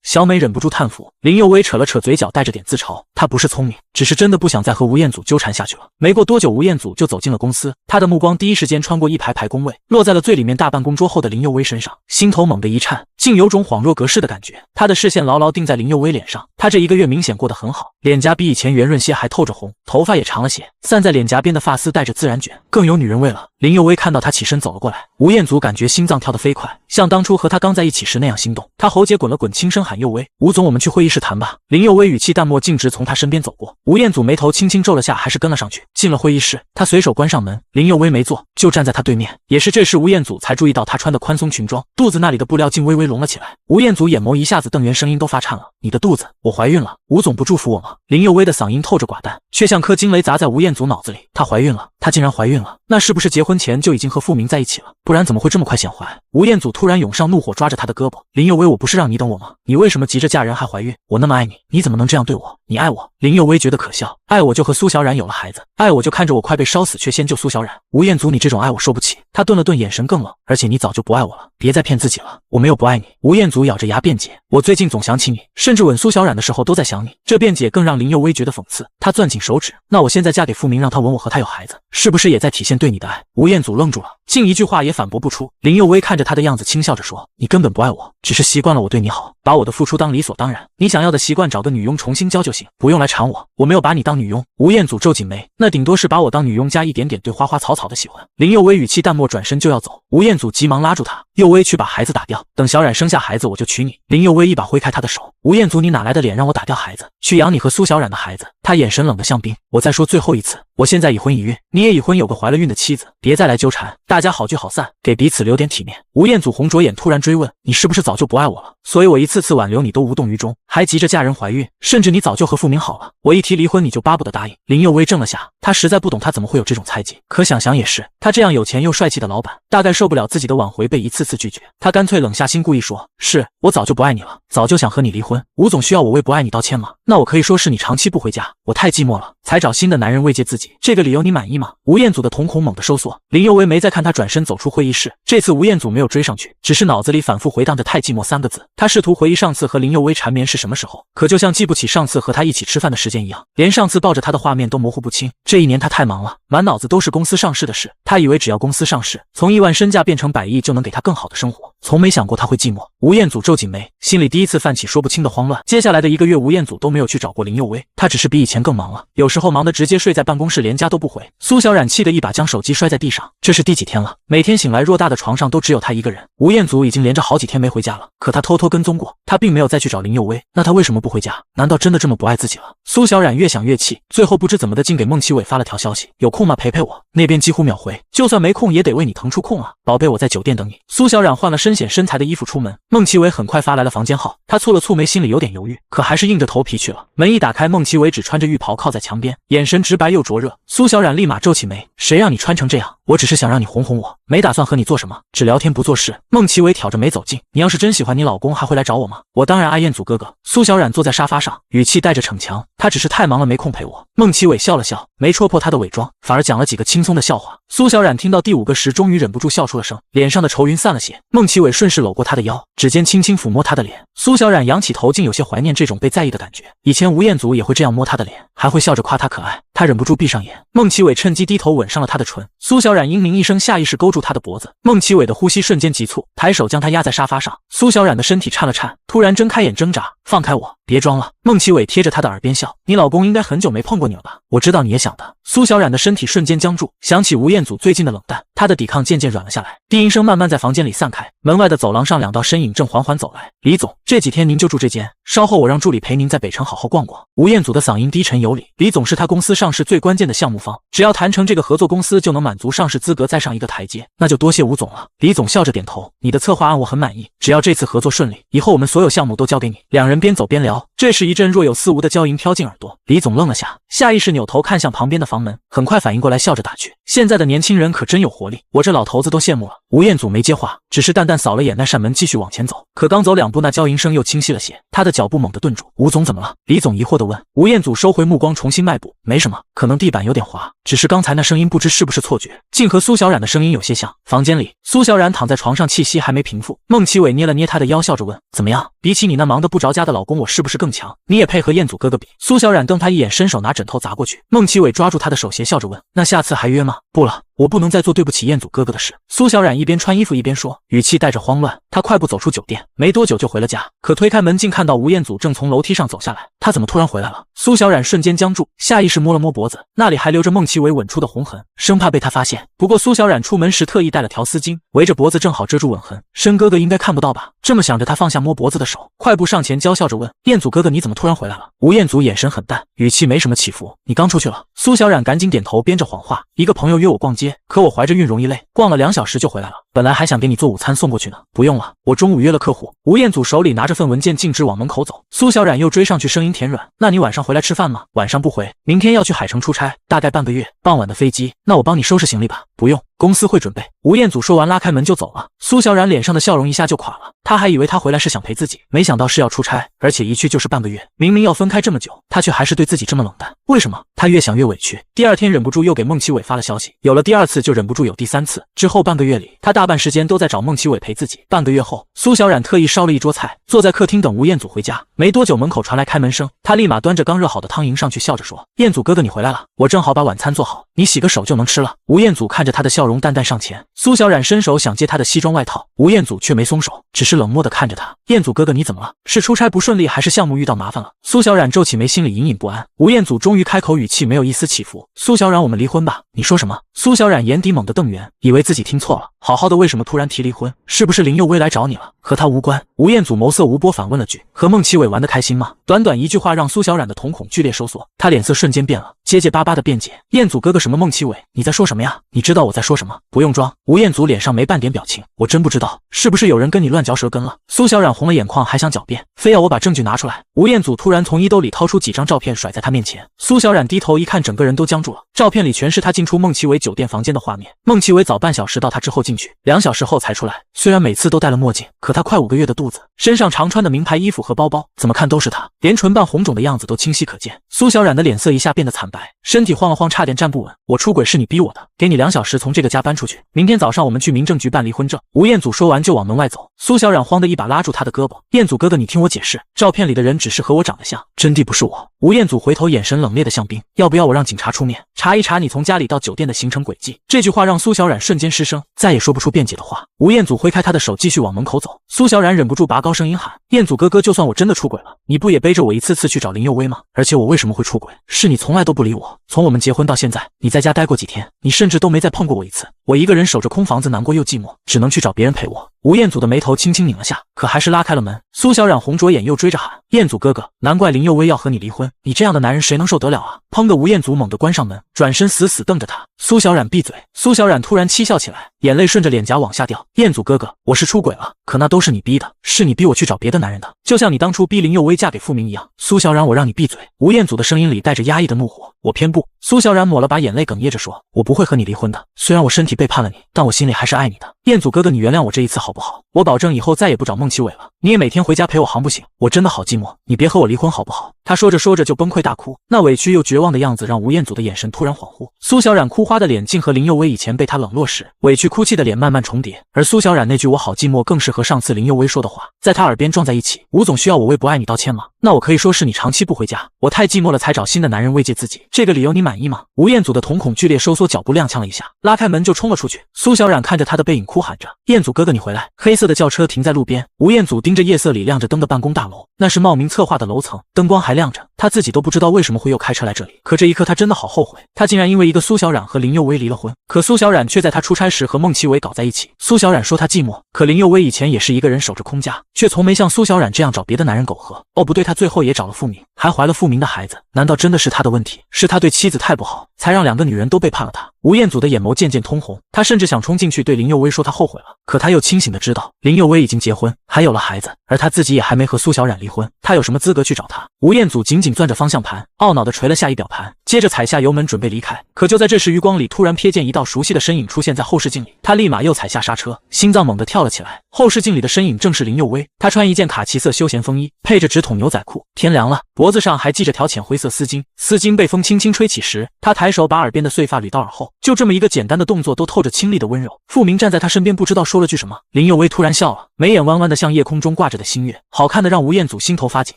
小美忍不住叹服。林佑威扯了扯嘴角，带着点自嘲，他不是聪明，只是真的不想再和吴彦祖纠缠下去了。没过多久，吴彦祖就走进了公司，他的目光第一时间穿过一排排工位，落在了最里面大办公桌后的林佑威身上，心头猛地一颤，竟有种恍若隔世的感觉。他的视线牢牢定在林佑威脸上，他这1个月明显过得很好，脸颊比以前圆润些，还透着红，头发也长了些，散在脸颊边的发丝带着自然卷，更有女人味了。林佑威看到他起身走了过来，吴彦祖感觉心脏跳得飞快，像当初和他刚在一起时那样心动。他喉结滚了滚，轻声喊佑威，吴总，我们去会议室谈吧。林佑威语气淡漠，径直从他身边走过。吴彦祖眉头轻轻皱了下，还是跟了上去。进了会议室，他随手关上门，林佑威没坐，就站在他对面。也是这时，吴彦祖才注意到他穿的宽松裙装，肚子那里的布料竟微微隆了起来。吴彦祖眼眸一下子瞪圆，声音都发颤了，你的肚子，我怀孕了，吴总不祝福我吗？林佑威的嗓音透着寡淡，却像颗惊雷砸在吴彦祖脑子里。她怀孕了，她竟然怀孕了。那是不是结婚前就已经和付明在一起了？不然怎么会这么快显怀？吴彦祖突然涌上怒火，抓着他的胳膊。林佑威，我不是让你等我吗？你为什么急着嫁人还怀孕？我那么爱你，你怎么能这样对我？你爱我？林佑威觉得可笑，爱我就和苏小冉有了孩子，爱我就看着我快被烧死却先救苏小冉。吴彦祖，你这种爱我受不起。他顿了顿，眼神更冷，而且你早就不爱我了，别再骗自己了，我没有不爱你。吴彦祖咬着牙辩解，我最近总想起你，甚至吻苏小冉的时候都在想你。这辩解更让林佑威觉得讽刺，他攥紧手指，那我现在嫁给付明，让他吻我和他有孩子，是不是也在体现对你的爱？吴彦祖愣住了，竟一句话也反驳不出。林佑威看着他的样子轻笑着说，你根本不爱我，只是习惯了我对你好，把我的付出当理所当然，你想要的习惯找个女佣重新教就行，不用来缠我，我没有把你当女佣。吴彦祖皱紧眉，那顶多是把我当女佣加一点点对花花草草的喜欢。林佑威语气淡漠，转身就要走，吴彦祖急忙拉住他，佑威去把孩子打掉，等小冉生下孩子我就娶你。林佑威一把挥开他的手，吴彦祖，你哪来的脸让我打掉孩子，去养你和苏小冉的孩子？他眼神冷得像冰，我再说最后一次，我现在已婚已育，你也已婚，有个怀了孕的妻子，别再来纠缠，大家好聚好散，给彼此留点体面。吴彦祖红着眼突然追问，你是不是早就不爱我了？所以我一次次挽留你都无动于衷，还急着嫁人怀孕，甚至你早就和付明好了，我一提离婚你就巴不得答应。林佑威怔了下，他实在不懂他怎么会有这种猜忌，可想想也是，他这样有钱又帅气的老板，大概受不了自己的挽回被一次次拒绝，他干脆冷下心故意说，是我早就不爱你了，早就想和你离婚。吴总需要我为不爱你道歉吗？那我可以说是你长期不回家，我太寂寞了，才找新的男人慰藉自己，这个理由你满意吗？吴彦祖的瞳孔猛地收缩，林佑威没再看他，转身走出会议室。这次吴彦祖没有追上去，只是脑子里反复回荡着太寂寞三个字，他试图回忆上次和林佑威缠绵是什么时候，可就像记不起上次和他一起吃饭的时间一样，连上次抱着他的画面都模糊不清。这一年他太忙了，满脑子都是公司上市的事，他以为只要公司上市，从亿万身价变成100亿就能给他更好的生活，从没想过他会寂寞。吴彦祖皱紧眉，心里第一次泛起说不清的慌乱。接下来的1个月，吴彦祖都没有去找过林佑威，他只是比以前更忙了，有时候忙得直接睡在办公室，连家都不回。苏小冉气得一把将手机摔在地上，这是第几天了？每天醒来偌大的床上都只有他一个人。吴彦祖已经连着好几天没回家了，可他偷偷跟踪过，他并没有再去找林佑威，那他为什么不回家？难道真的这么不爱自己了？苏小冉越想越气，最后不知怎么的竟给孟奇伟发了条消息，有空吗？陪陪我。那边几乎秒回，就算没空也得为你腾出空啊，宝贝，我在酒店等你。苏小冉换了深显身材的衣服出门，孟奇伟很快发来了房间号，他蹙了蹙眉，心里有点犹豫，可还是硬着头皮去了。门一打开，孟奇伟只穿着浴袍靠在墙边，眼神直白又灼热。苏小冉立马皱起眉，谁让你穿成这样？我只是想让你哄哄我，没打算和你做什么，只聊天不做事。孟奇伟挑着眉走近，你要是真喜欢你老公还会来找我吗？我当然爱彦祖哥哥。苏小冉坐在沙发上，语气带着逞强，他只是太忙了没空陪我。孟奇伟笑了笑，没戳破他的伪装，反而讲了几个轻松的笑话。苏小冉听到第5个时，终于忍不住笑出了声，脸上的愁云散了些。孟奇伟顺势搂过他的腰，指尖轻轻抚摸他的脸。苏小冉仰起头，竟有些怀念这种被在意的感觉。以前吴彦祖也会这样摸他的脸，还会笑着夸他可爱，他忍不住闭上眼。孟奇伟趁机低头吻上了他的唇。苏小冉嘤咛一声，下意识勾住他的脖子。孟奇伟的呼吸瞬间急促，抬手将他压在沙发上。苏小冉的身体颤了颤，突然睁开眼挣扎，放开我，别装了。孟奇伟贴着他的耳边笑，你老公应该很久没碰过你了吧？我知道你也想的。苏小冉的身体瞬间僵住，想起吴彦祖最近的冷淡，他的抵抗渐渐软了下来。低音声慢慢在房间里散开，门外的走廊上2道身影正缓缓走来。李总，这几天您就住这间，稍后我让助理陪您在北城好好逛逛。吴彦祖的嗓音低沉有礼，李总是他公司上市最关键的项目方，只要谈成这个合作公司就能满足上市资格再上一个台阶，那就多谢吴总了。李总笑着点头，你的策划案我很满意，只要这次合作顺利，以后我们所有项目都交给你。两人边走边聊，这时一阵若有似无的娇吟飘进耳朵。李总愣了下，下意识扭头看向旁边的房门，很快反应过来，笑着打趣，现在的年轻人可真有活力，我这老头子都羡慕了。吴彦祖没接话，只是淡淡扫了眼那扇门，继续往前走。可刚走2步，那娇吟声又清晰了些，他的脚步猛地顿住。吴总怎么了？李总疑惑地问。吴彦祖收回目光，重新迈步，没什么，可能地板有点滑，只是刚才那声音不知是不是错觉，竟和苏小冉的声音有些像。房间里，苏小冉躺在床上，气息还没平复。孟奇伟捏了捏她的腰，笑着问，怎么样？比起你那忙得不着家的老公，我是不是更强？你也配和彦祖哥哥比？苏小冉瞪他一眼，伸手拿枕头砸过去。孟奇伟抓住他的手，斜笑着问，那下次还约吗？不了，我不能再做对不起彦祖哥哥的事。苏小冉一边穿衣服一边说，语气带着慌乱。她快步走出酒店，没多久就回了家，可推开门竟看到吴彦祖正从楼梯上走下来。他怎么突然回来了？苏小冉瞬间僵住，下意识摸了摸脖子，那里还留着孟奇伟吻出的红痕，生怕被他发现。不过苏小冉出门时特意带了条丝巾，围着脖子正好遮住吻痕，申哥哥应该看不到吧？这么想着，他放下摸脖子的手，快步上前娇笑着问，彦祖哥哥你怎么突然回来了？吴彦祖眼神很淡，语气没什么起伏，你刚出去了。苏小冉赶紧点头，编着谎话，一个朋友约我逛街，可我怀着孕容易累，逛了2小时就回来了，本来还想给你做午餐送过去呢。不用了，我中午约了客户。吴彦祖手里拿着份文件径直往门口走，苏小冉又追上去，声音音甜软。那你晚上回来吃饭吗？晚上不回，明天要去海城出差，大概半个月，傍晚的飞机。那我帮你收拾行李吧。不用，公司会准备。吴彦祖说完拉开门就走了。苏小冉脸上的笑容一下就垮了，她还以为他回来是想陪自己，没想到是要出差，而且一去就是半个月。明明要分开这么久，他却还是对自己这么冷淡，为什么？他越想越委屈。第二天忍不住又给孟启伟发了消息，有了第二次就忍不住有第三次。之后半个月里，他大半时间都在找孟启伟陪自己。半个月后，苏小冉特意烧了一桌菜，坐在客厅等吴彦祖回家。没多久，门口传来开门声，他立马端着刚热好的汤迎上去，笑着说：“彦祖哥哥，你回来了，我正好把晚餐做好，你洗个手就能吃了。”吴彦祖看着他的笑容，淡淡上前。苏小冉伸手想接他的西装外套，吴彦祖却没松手，只是冷漠地看着他。彦祖哥哥，你怎么了？是出差不顺利，还是项目遇到麻烦了？苏小冉皱起眉，心里隐隐不安。吴彦祖终于开口，语气没有一丝起伏：“苏小冉，我们离婚吧。”你说什么？苏小冉眼底猛地瞪圆，以为自己听错了，好好的为什么突然提离婚？是不是林佑威来找你了？和他无关。吴彦祖眸色无波反问了句：“和孟启伟玩得开心吗？”短短一句话让苏小冉的瞳孔剧烈收缩，他脸色瞬间变了，结结巴巴的辩解：“彦祖哥哥，什么孟启伟？你在说什么呀？你知道我在说什么？不用装。”吴彦祖脸上没半点表情：“我真不知道，是不是有人跟你乱嚼舌根了？”苏小冉红了眼眶，还想狡辩，非要我把证据拿出来。吴彦祖突然从衣兜里掏出几张照片甩在他面前，苏小冉低头一看，整个人都僵住了。照片里全是他进出孟启伟酒店房间的画面，孟启伟早半小时到他之后进去，2小时后才出来。虽然每次都戴了墨镜，可他快5个月的肚子，身上常穿的名牌衣服和包包，怎么看都是他，连唇瓣红肿的样子都清晰可见。苏小冉的脸色一下变得惨白，身体晃了晃，差点站不稳。我出轨是你逼我的，给你2小时从这个家搬出去，明天早上我们去民政局办离婚证。吴彦祖说完就往门外走，苏小冉慌的一把拉住他的胳膊：“彦祖哥哥，你听我解释，照片里的人只是和我长得像，真的不是我。”吴彦祖回头，眼神冷冽的像冰：“要不要我让警察出面查一查你从家里到酒店的行程轨迹？”这句话让苏小冉瞬间失声，再也说不出辩解的话。吴彦祖挥开他的手，继续往门口走。苏小冉忍不住拔高声音喊：“彦祖哥哥，就算我真的出轨了，你不也背着我一次次去找林佑威吗？而且我为什么会出轨？是你从来都不理我。从我们结婚到现在，你在家待过几天？你甚至都没再碰过我一次。我一个人守着空房子，难过又寂寞，只能去找别人陪我。”吴彦祖的眉头轻轻拧了下，可还是拉开了门。苏小冉红着眼又追着喊：“彦祖哥哥，难怪林佑威要和你离婚，你这样的男人谁能受得了啊！”砰的，吴彦祖猛地关上门，转身死死瞪着他。苏小冉闭嘴。苏小冉突然凄笑起来，眼泪顺着脸颊往下掉。彦祖哥哥，我是出轨了，可那都是你逼的，是你逼我去找别的男人的，就像你当初逼林佑威嫁给傅明一样。苏小冉，我让你闭嘴！吴彦祖的声音里带着压抑的怒火。我偏不。苏小冉抹了把眼泪，哽咽着说：“我不会和你离婚的，虽然我身体背叛了你，但我心里还是爱你的。彦祖哥哥，你原谅我这一次好不好？我保证以后再也不找孟启伟了，你也每天回家陪我行不行？我真的好寂寞，你别和我离婚好不好？”他说着说着就崩溃大哭，那委屈又绝望的样子让吴彦祖的眼神突然恍惚。苏小冉哭花的脸竟和林佑威以前被他冷落时委屈哭泣的脸慢慢重叠，而苏小冉那句我好寂寞更是和上次林佑威说的话在他耳边撞在一起。吴总需要我为不爱你道歉吗？那我可以说是你长期不回家，我太寂寞了才找新的男人慰藉自己，这个理由你满意吗？吴彦祖的瞳孔剧烈收缩，脚步踉跄了一下，拉开门就冲了出去。苏小冉看着他的背影哭喊着：“彦祖哥哥，你回来！”黑色的轿车停在路边，吴彦祖盯着夜色里亮着灯的办公大楼，那是茂名策划的楼层，灯光还亮着，他自己都不知道为什么会又开车来这里。可这一刻他真的好后悔，他竟然因为一个苏小冉和林佑威离了婚，可苏小冉却在他出差时和孟启伟搞在一起。苏小冉说他寂寞，可林佑威以前也是一个人守着空家，却从没像苏小冉这样找别的男人苟合。哦不对，他最后也找了傅明，还怀了傅明的孩子。难道真的是他的问题？是他对妻子太不好，才让2个女人都背叛了他？吴彦祖的眼眸渐渐通红，他甚至想冲进去对林佑威说他后悔了，可他又清醒的知道林佑威已经结婚，还有了孩子，而他自己也还没和苏小冉离婚，他有什么资格去找他？吴彦祖紧紧攥着方向盘，懊恼地捶了下仪表盘，接着踩下油门准备离开。可就在这时，余光里突然瞥见一道熟悉的身影出现在后视镜里，他立马又踩下刹车，心脏猛地跳了起来。后视镜里的身影正是林佑威，他穿一件卡其色休闲风衣，配着直筒牛仔裤，天凉了，脖子上还系着条浅灰色丝巾，丝巾被风轻轻吹起时，他抬手把耳边的碎发捋到耳后，就这么一个简单的动作都透着清丽的温柔。傅明站在他身边，不知道说了句什么。林佑威突然笑了，眉眼弯弯的像夜空中挂着的新月，好看的让吴彦祖心头发紧。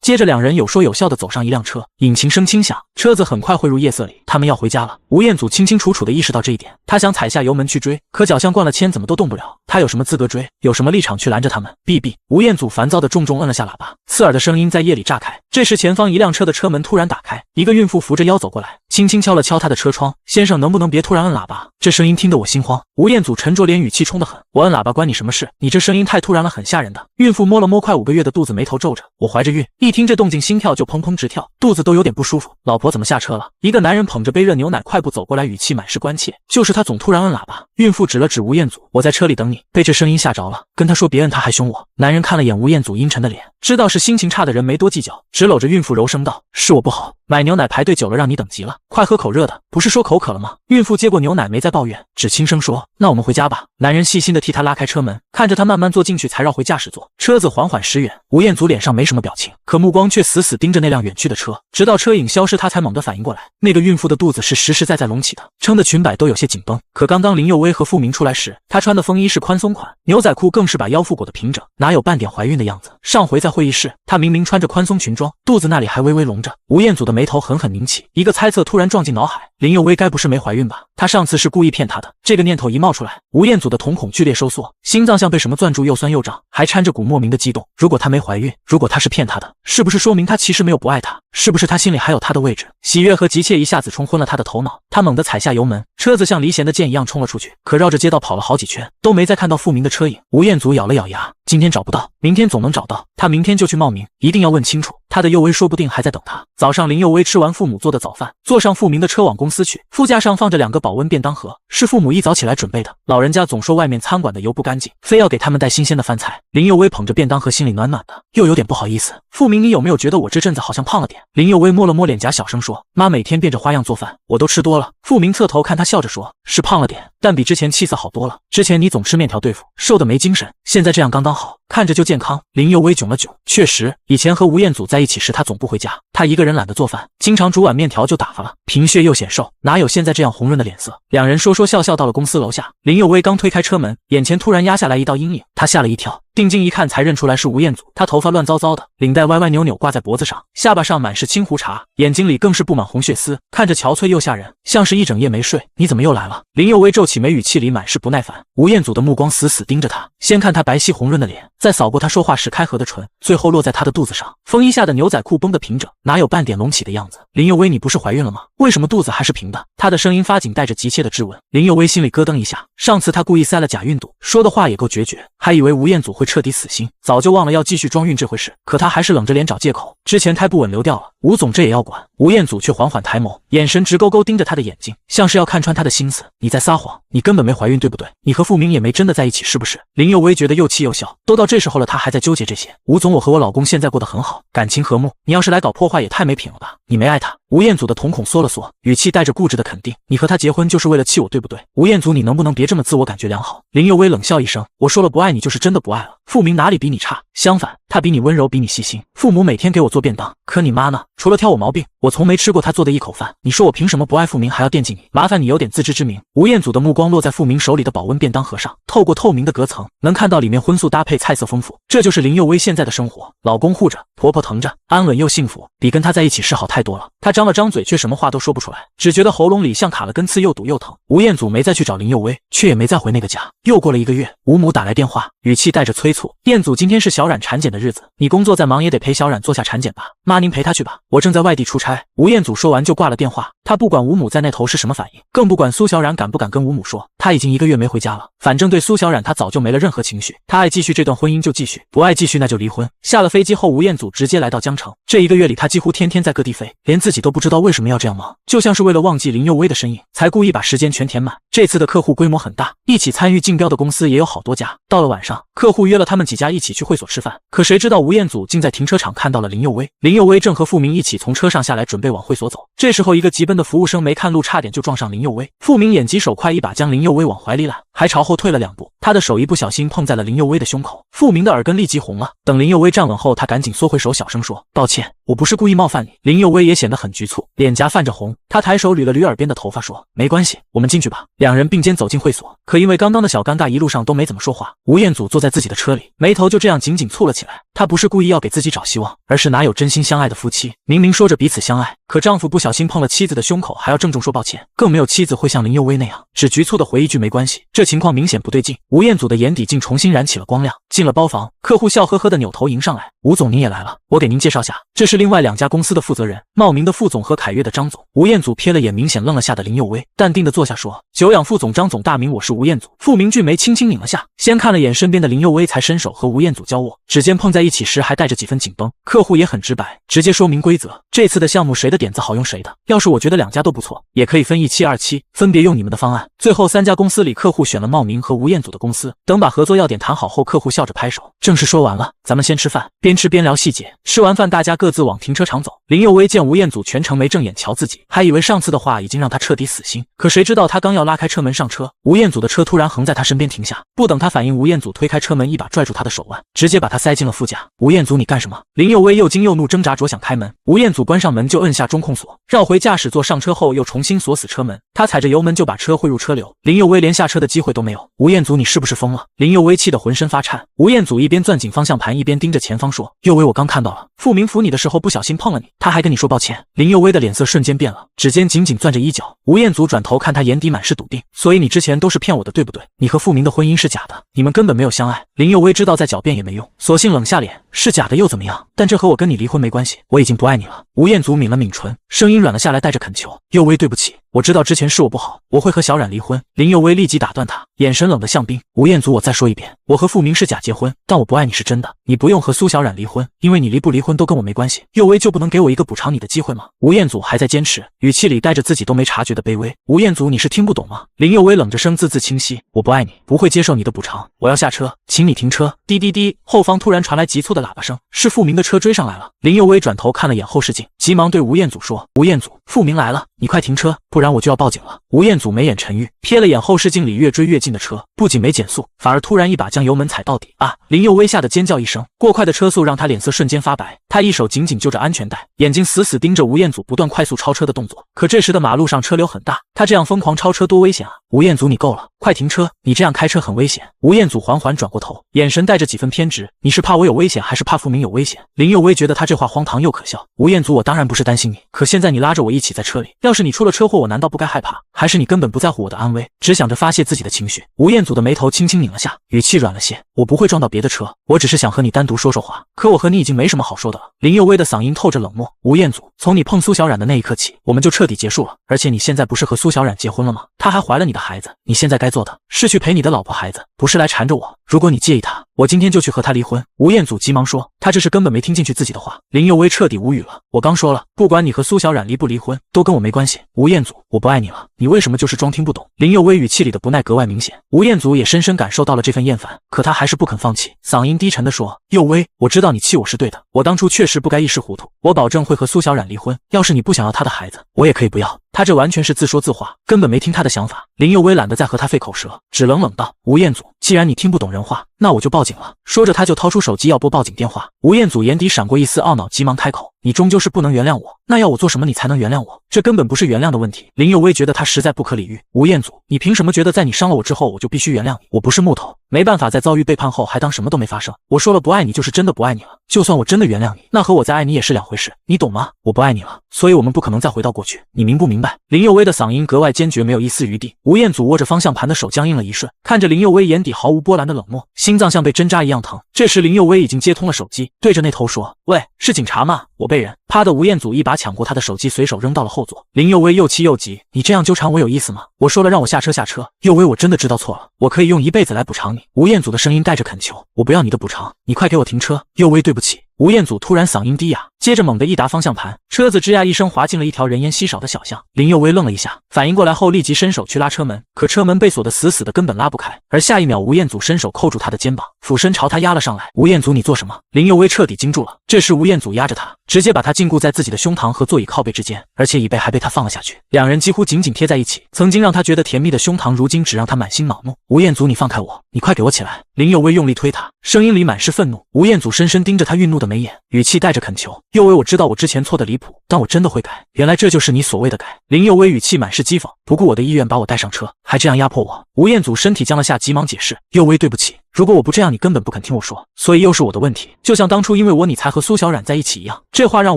接着2人有说有笑的走上一辆车，引擎声轻响，车子很快汇入夜色里，他们要回家了。吴彦祖清清楚楚地意识到这一点，他想踩下油门去追，可脚像灌了铅，怎么都动不了。他有什么资格追？有什么立场去拦着他们？哔哔，吴彦祖烦躁地重重摁了下喇叭，刺耳的声音在夜里炸开。这时前方一辆车的车门突然打开，一个孕妇扶着腰走过来，轻轻敲了敲他的车窗：“先生，能不能别突然摁喇叭？这声音听得我心慌。”吴彦祖沉着脸，语气冲得很：“我摁喇叭关你什么事？你这声音太突然了，很吓人的。”孕妇摸了摸快5个月的肚子，眉头皱着：“我怀着孕。”一听这动静，心跳就砰砰直跳，肚子都有点不舒服。“老婆怎么下车了？”一个男人捧着杯热牛奶快步走过来，语气满是关切：“就是他总突然摁喇叭。”孕妇指了指吴彦祖：“我在车里等你。”被这声音吓着了，跟他说别摁，他还凶我。男人看了眼吴彦祖阴沉的脸，知道是心情差的人，没多计较，只搂着孕妇柔声道：“是我不好，买牛奶排队久了，让你等急了，快喝口热的。不是说口渴了吗？”孕妇接过牛奶，没再抱怨，只轻声说：“那我们回家吧。”男人细心的替她拉开车门，看着她慢慢坐进去，才绕回驾驶座。车子缓缓驶远，吴彦祖脸上没什么表情，可目光却死死盯着那辆远去的车，直到车影消失，他才猛地反应过来，那个孕妇的肚子是实实在在隆起的，撑的裙摆都有些紧绷。可刚刚林佑威和付明出来时，她穿的风衣是宽松款，牛仔裤更是把腰腹裹得平整，哪有半点怀孕的样子。上回在会议室，她明明穿着宽松裙装，肚子那里还微微隆着。吴彦祖的眉头狠狠拧起，一个猜测突然撞进脑海：林佑威该不是没怀孕吧？他上次是故意骗她的。这个念头一冒出来，吴彦祖的瞳孔剧烈收缩，心脏像被什么攥住，又酸又胀，还掺着股莫名的激动。如果她没怀孕，如果他是骗她的，是不是说明他其实没有不爱她？是不是他心里还有她的位置？喜悦和急切一下子冲昏了他的头脑，他猛地踩下油门，车子像离弦的箭一样冲了出去，可绕着街道跑了好几圈，都没再看到付明的车影。吴彦祖咬了咬牙，今天找不到，明天总能找到，他明天就去冒名，一定要问清楚，他的佑威说不定还在等他。早上林佑威吃完父母做的早饭，坐上付明的车往公司去，副驾上放着2个保温便当盒，是父母一早起来准备的。老人家总说外面餐馆的油不干净，非要给他们带新鲜的饭菜。林佑威捧着便当盒，心里暖暖的，又有点不好意思。付明，你有没有觉得我这阵子好像胖了点？林佑威摸了摸脸颊，小声说：“妈每天变着花样做饭，我都吃多了。”付明侧头看他，笑着说：“是胖了点，但比之前气色好多了。之前你总吃面条对付，瘦的没精神，现在这样刚刚好，看着就健康。”林佑威囧了囧，确实，以前和吴彦祖在一起时，他总不回家，他一个人懒得做饭，经常煮碗面条就打发了，贫血又显瘦，哪有现在这样红润的脸色？两人说说笑笑到了公司楼下，林佑威刚推开车门，眼前突然压下来一道阴影，他吓了一跳，定睛一看才认出来是吴彦祖。他头发乱糟糟的，领带歪歪扭扭挂在脖子上，下巴上满是青胡茬，眼睛里更是布满红血丝，看着憔悴又吓人，像是一整夜没睡。你怎么又来了？林佑威皱起眉，语气里满是不耐烦。吴彦祖的目光死死盯着他，先看他白皙红润的脸，再扫过他说话时开合的唇，最后落在他的肚子上。风衣下的牛仔裤绷得平整，哪有半点隆起的样子？林佑威，你不是怀孕了吗？为什么肚子还是平的？他的声音发紧，带着急切的质问。林佑威心里咯噔一下，上次他故意塞了假孕肚，说的话也够决绝，还以为吴彦祖会彻底死心，早就忘了要继续装孕这回事。可他还是冷着脸找借口，之前胎不稳流掉了，吴总这也要管。吴彦祖却缓缓抬眸，眼神直勾勾盯着他的眼睛，像是要看穿他的心思。你在撒谎，你根本没怀孕对不对？你和付明也没真的在一起是不是？林佑威觉得又气又笑，都到这时候了，他还在纠结这些。吴总，我和我老公现在过得很好，感情和睦，你要是来搞破坏也太没品了吧？你没爱他？吴彦祖的瞳孔缩了缩，语气带着固执的肯定。你和他结婚就是为了气我对不对？吴彦祖，你能不能别这么自我感觉良好？林佑威冷笑一声，我说了不爱你就是真的不爱了。付明哪里比你差，相反，他比你温柔，比你细心。父母每天给我做便当，可你妈呢？除了挑我毛病，我从没吃过她做的一口饭。你说我凭什么不爱付明还要惦记你？麻烦你有点自知之明。吴彦祖的目光落在付明手里的保温便当盒上，透过透明的隔层，能看到里面荤素搭配，菜色丰富。这就是林佑威现在的生活，老公护着，婆婆疼着，安稳又幸福，比跟他在一起是好太多了。他张了张嘴，却什么话都说不出来，只觉得喉咙里像卡了根刺，又堵又疼。吴彦祖没再去找林佑威，却也没再回那个家。又过了1个月，吴母打来电话，语气带着催促：彦祖，今天是小冉产检的日子，你工作再忙也得陪小冉做下产检吧。妈，您陪她去吧，我正在外地出差。吴彦祖说完就挂了电话，他不管吴母在那头是什么反应，更不管苏小冉敢不敢跟吴母说，他已经1个月没回家了。反正对苏小冉他早就没了任何情绪，他爱继续这段婚姻就继续，不爱继续那就离婚。下了飞机后，吴彦祖直接来到江城。这1个月里，他几乎天天在各地飞，连自己都不知道为什么要这样忙，就像是为了忘记林佑威的身影，才故意把时间全填满。这次的客户规模很大，一起参与竞标的公司也有好多家。到了晚上，客户约了他们几家一起去会所吃饭，可谁知道吴彦祖竟在停车场看到了林佑威。林佑威正和付明一起从车上下来，准备往会所走。这时候，一个急奔的服务生没看路，差点就撞上林佑威。付明眼疾手快，一把将林佑威往怀里揽，还朝后退了2步，他的手一不小心碰在了林佑威的胸口，付明的耳根立即红了。等林佑威站稳后，他赶紧缩回手，小声说：“抱歉，我不是故意冒犯你。”林佑威也显得很局促，脸颊泛着红，他抬手捋了捋耳边的头发，说：“没关系，我们进去吧。”两人并肩走进会所，可因为刚刚的小尴尬，一路上都没怎么说话。吴彦祖坐在自己的车里，眉头就这样紧紧蹙了起来。他不是故意要给自己找希望，而是哪有真心相爱的夫妻，明明说着彼此相爱，可丈夫不小心碰了妻子的胸口，还要郑重说抱歉，更没有妻子会像林佑威那样只局促的回一句没关系。这情况明显不对劲，吴彦祖的眼底竟重新燃起了光亮。进了了包房，客户笑呵呵的扭头迎上来：“吴总您也来了，我给您介绍下，这是另外2家公司的负责人，茂名的副总和凯悦的张总。”吴彦祖瞥了眼明显愣了下的林佑威，淡定的坐下说：“久仰副总张总大名，我是吴彦祖。”傅明俊眉轻轻拧了下，先看了眼身边的林佑威，才伸手和吴彦祖交握，指尖碰在一起时还带着几分紧绷。客户也很直白，直接说明规则，这次的项目谁的点子好用谁的，要是我觉得2家都不错，也可以分1期2期，分别用你们的方案。最后3家公司里，客户选了茂名和吴彦祖的公司。等把合作要点谈好后，客户笑着拍手，正事说完了，咱们先吃饭。边吃边聊细节。吃完饭，大家各自往停车场走。林佑威见吴彦祖全程没正眼瞧自己，还以为上次的话已经让他彻底死心，可谁知道他刚要拉开车门上车，吴彦祖的车突然横在他身边停下，不等他反应，吴彦祖推开车门，一把拽住他的手腕，直接把他塞进了副驾。吴彦祖，你干什么？林佑威又惊又怒，挣扎着想开门，吴彦祖关上门就摁下中控锁，绕回驾驶座上车后又重新锁死车门，他踩着油门就把车汇入车流，林佑威连下车的机会都没有。吴彦祖，你是不是疯了？林佑威气得浑身发颤。吴彦祖一边攥紧方向盘，一边盯着前方说：“佑威，我刚看到了，傅明扶你的时候不小心碰了你，他还跟你说抱歉。”林佑威的脸色瞬间变了，指尖紧紧攥着衣角。吴彦祖转头看他，眼底满是笃定：“所以你之前都是骗我的，对不对？你和傅明的婚姻是假的，你们根本没有相爱。”林佑威知道再狡辩也没用，索性冷下脸：“是假的又怎么样？但这和我跟你离婚没关系，我已经不爱你了。”吴彦祖抿了抿唇，声音软了下来，带着恳求：“佑威，对不起，我知道之前是我不好，我会和小冉离婚。”林佑威立即打断他，眼神冷得像冰：“吴彦祖，我再说一遍，我和傅明是假结婚，但我不爱你是真的。你不用和苏小冉离婚，因为你离不离婚都跟我没关系。佑威就不能给我一个补偿你的机会吗？”吴彦祖还在坚持，语气里带着自己都没察觉的卑微。“吴彦祖，你是听不懂吗？”林佑威冷着声字字清晰：“我不爱你，不会接受你的补偿，我要下车，请你停车。”滴滴滴，后方突然传来急促的喇叭声，是傅明的车追上来了。林佑威转头看了眼后视镜，急忙对吴彦祖说：“吴彦祖，傅明来了，你快停车，不然我就要报警了。”吴彦祖眉眼沉郁，瞥了眼后视镜里越追越近的车，不仅没减速，反而突然一把将油门踩到底。啊！林佑威吓得尖叫一声，过快的车速让他脸色瞬间发白，他一手紧紧揪着安全带，眼睛死死盯着吴彦祖不断快速超车的动作。可这时的马路上车流很大，他这样疯狂超车多危险啊！吴彦祖，你够了，快停车，你这样开车很危险。吴彦祖缓缓转过头，眼神带着几分偏执：“你是怕我有危险，还是怕傅明有危险？”林佑威觉得他这话荒唐又可笑。吴彦祖，我当然不是担心你，可现在你拉着我一起在车里，要是你出了车祸，我难道不该害怕？还是你根本不在乎我的安危，只想着发泄自己的情绪？吴彦祖的眉头轻轻拧了下，语气软了些：“我不会撞到别的车，我只是想和你单独说说话。可我和你已经没什么好说的了。”林佑威的嗓音透着冷漠：“吴彦祖，从你碰苏小冉的那一刻起，我们就彻底结束了。而且你现在不是和苏小冉结婚了吗？她还怀了你的孩子，你现在该做的是去陪你的老婆孩子，不是来缠着我。如果你介意她，我今天就去和她离婚。”吴彦祖急忙说，他这是根本没听进去自己的话。林佑威彻底无语了：“我刚说了，不管你和苏小冉离不离婚，都跟我没关系。吴彦祖，我不爱你了，你为什么就是装听不懂？”林佑威语气里的不耐格外明显，吴彦祖也深深感受到了这份厌烦，可他还是不肯放弃，嗓音低沉地说：“佑威，我知道你气我是对的，我当初确实不该一时糊涂，我保证会和苏小冉离婚。要是你不想要她的孩子，我也可以不要。”他这完全是自说自话，根本没听他的想法。林佑威懒得再和他费口舌，只冷冷道：“吴彦祖，既然你听不懂人话，那我就报警了。”说着他就掏出手机要拨报警电话。吴彦祖眼底闪过一丝懊恼，急忙开口：“你终究是不能原谅我，那要我做什么你才能原谅我？这根本不是原谅的问题。”林佑威觉得他实在不可理喻：“吴彦祖，你凭什么觉得在你伤了我之后我就必须原谅你？我不是木头，没办法在遭遇背叛后还当什么都没发生。我说了不爱你就是真的不爱你了，就算我真的原谅你，那和我再爱你也是两回事，你懂吗？我不爱你了，所以我们不可能再回到过去，你明不明白？”林佑威的嗓音格外坚决，没有一丝余地。吴彦祖握着方向盘的手僵硬了一瞬，看着林佑威眼底毫无波澜的冷漠，心脏像被针扎一样疼。这时林佑威已经接通了手机，对着那头说：“喂，是警察吗？我被人……”啪的，吴彦祖一把抢过他的手机，随手扔到了后座。林佑威又气又急：“你这样纠缠我有意思吗？我说了让我下车下车。佑威，我真的知道错了，我可以用一辈子来补偿你。”吴彦祖的声音带着恳求：“我不要你的补偿，你快给我停车。佑威，对不起。”吴彦祖突然嗓音低哑，接着猛地一打方向盘，车子吱呀一声滑进了一条人烟稀少的小巷。林佑威愣了一下，反应过来后立即伸手去拉车门，可车门被锁得死死的，根本拉不开。而下一秒，吴彦祖伸手扣住他的肩膀，俯身朝他压了上来。“吴彦祖，你做什么？”林佑威彻底惊住了。这时吴彦祖压着他，直接把他禁锢在自己的胸膛和座椅靠背之间，而且椅背还被他放了下去，两人几乎紧紧贴在一起。曾经让他觉得甜蜜的胸膛，如今只让他满心恼怒。“吴彦祖，你放开我，你快给我起来！”林佑威用力推他，声音里满是愤怒。吴彦祖深深盯着他愠怒的眉眼，语气带着恳求：“佑威，我知道我之前错的离谱，但我真的会改。原来这就是你所谓的改。”林佑威语气满是讥讽：“不顾我的意愿把我带上车，还这样压迫我。”吴彦祖身体僵了下，急忙解释：“佑威，对不起。如果我不这样，你根本不肯听我说，所以又是我的问题。就像当初因为我你才和苏小冉在一起一样。这话让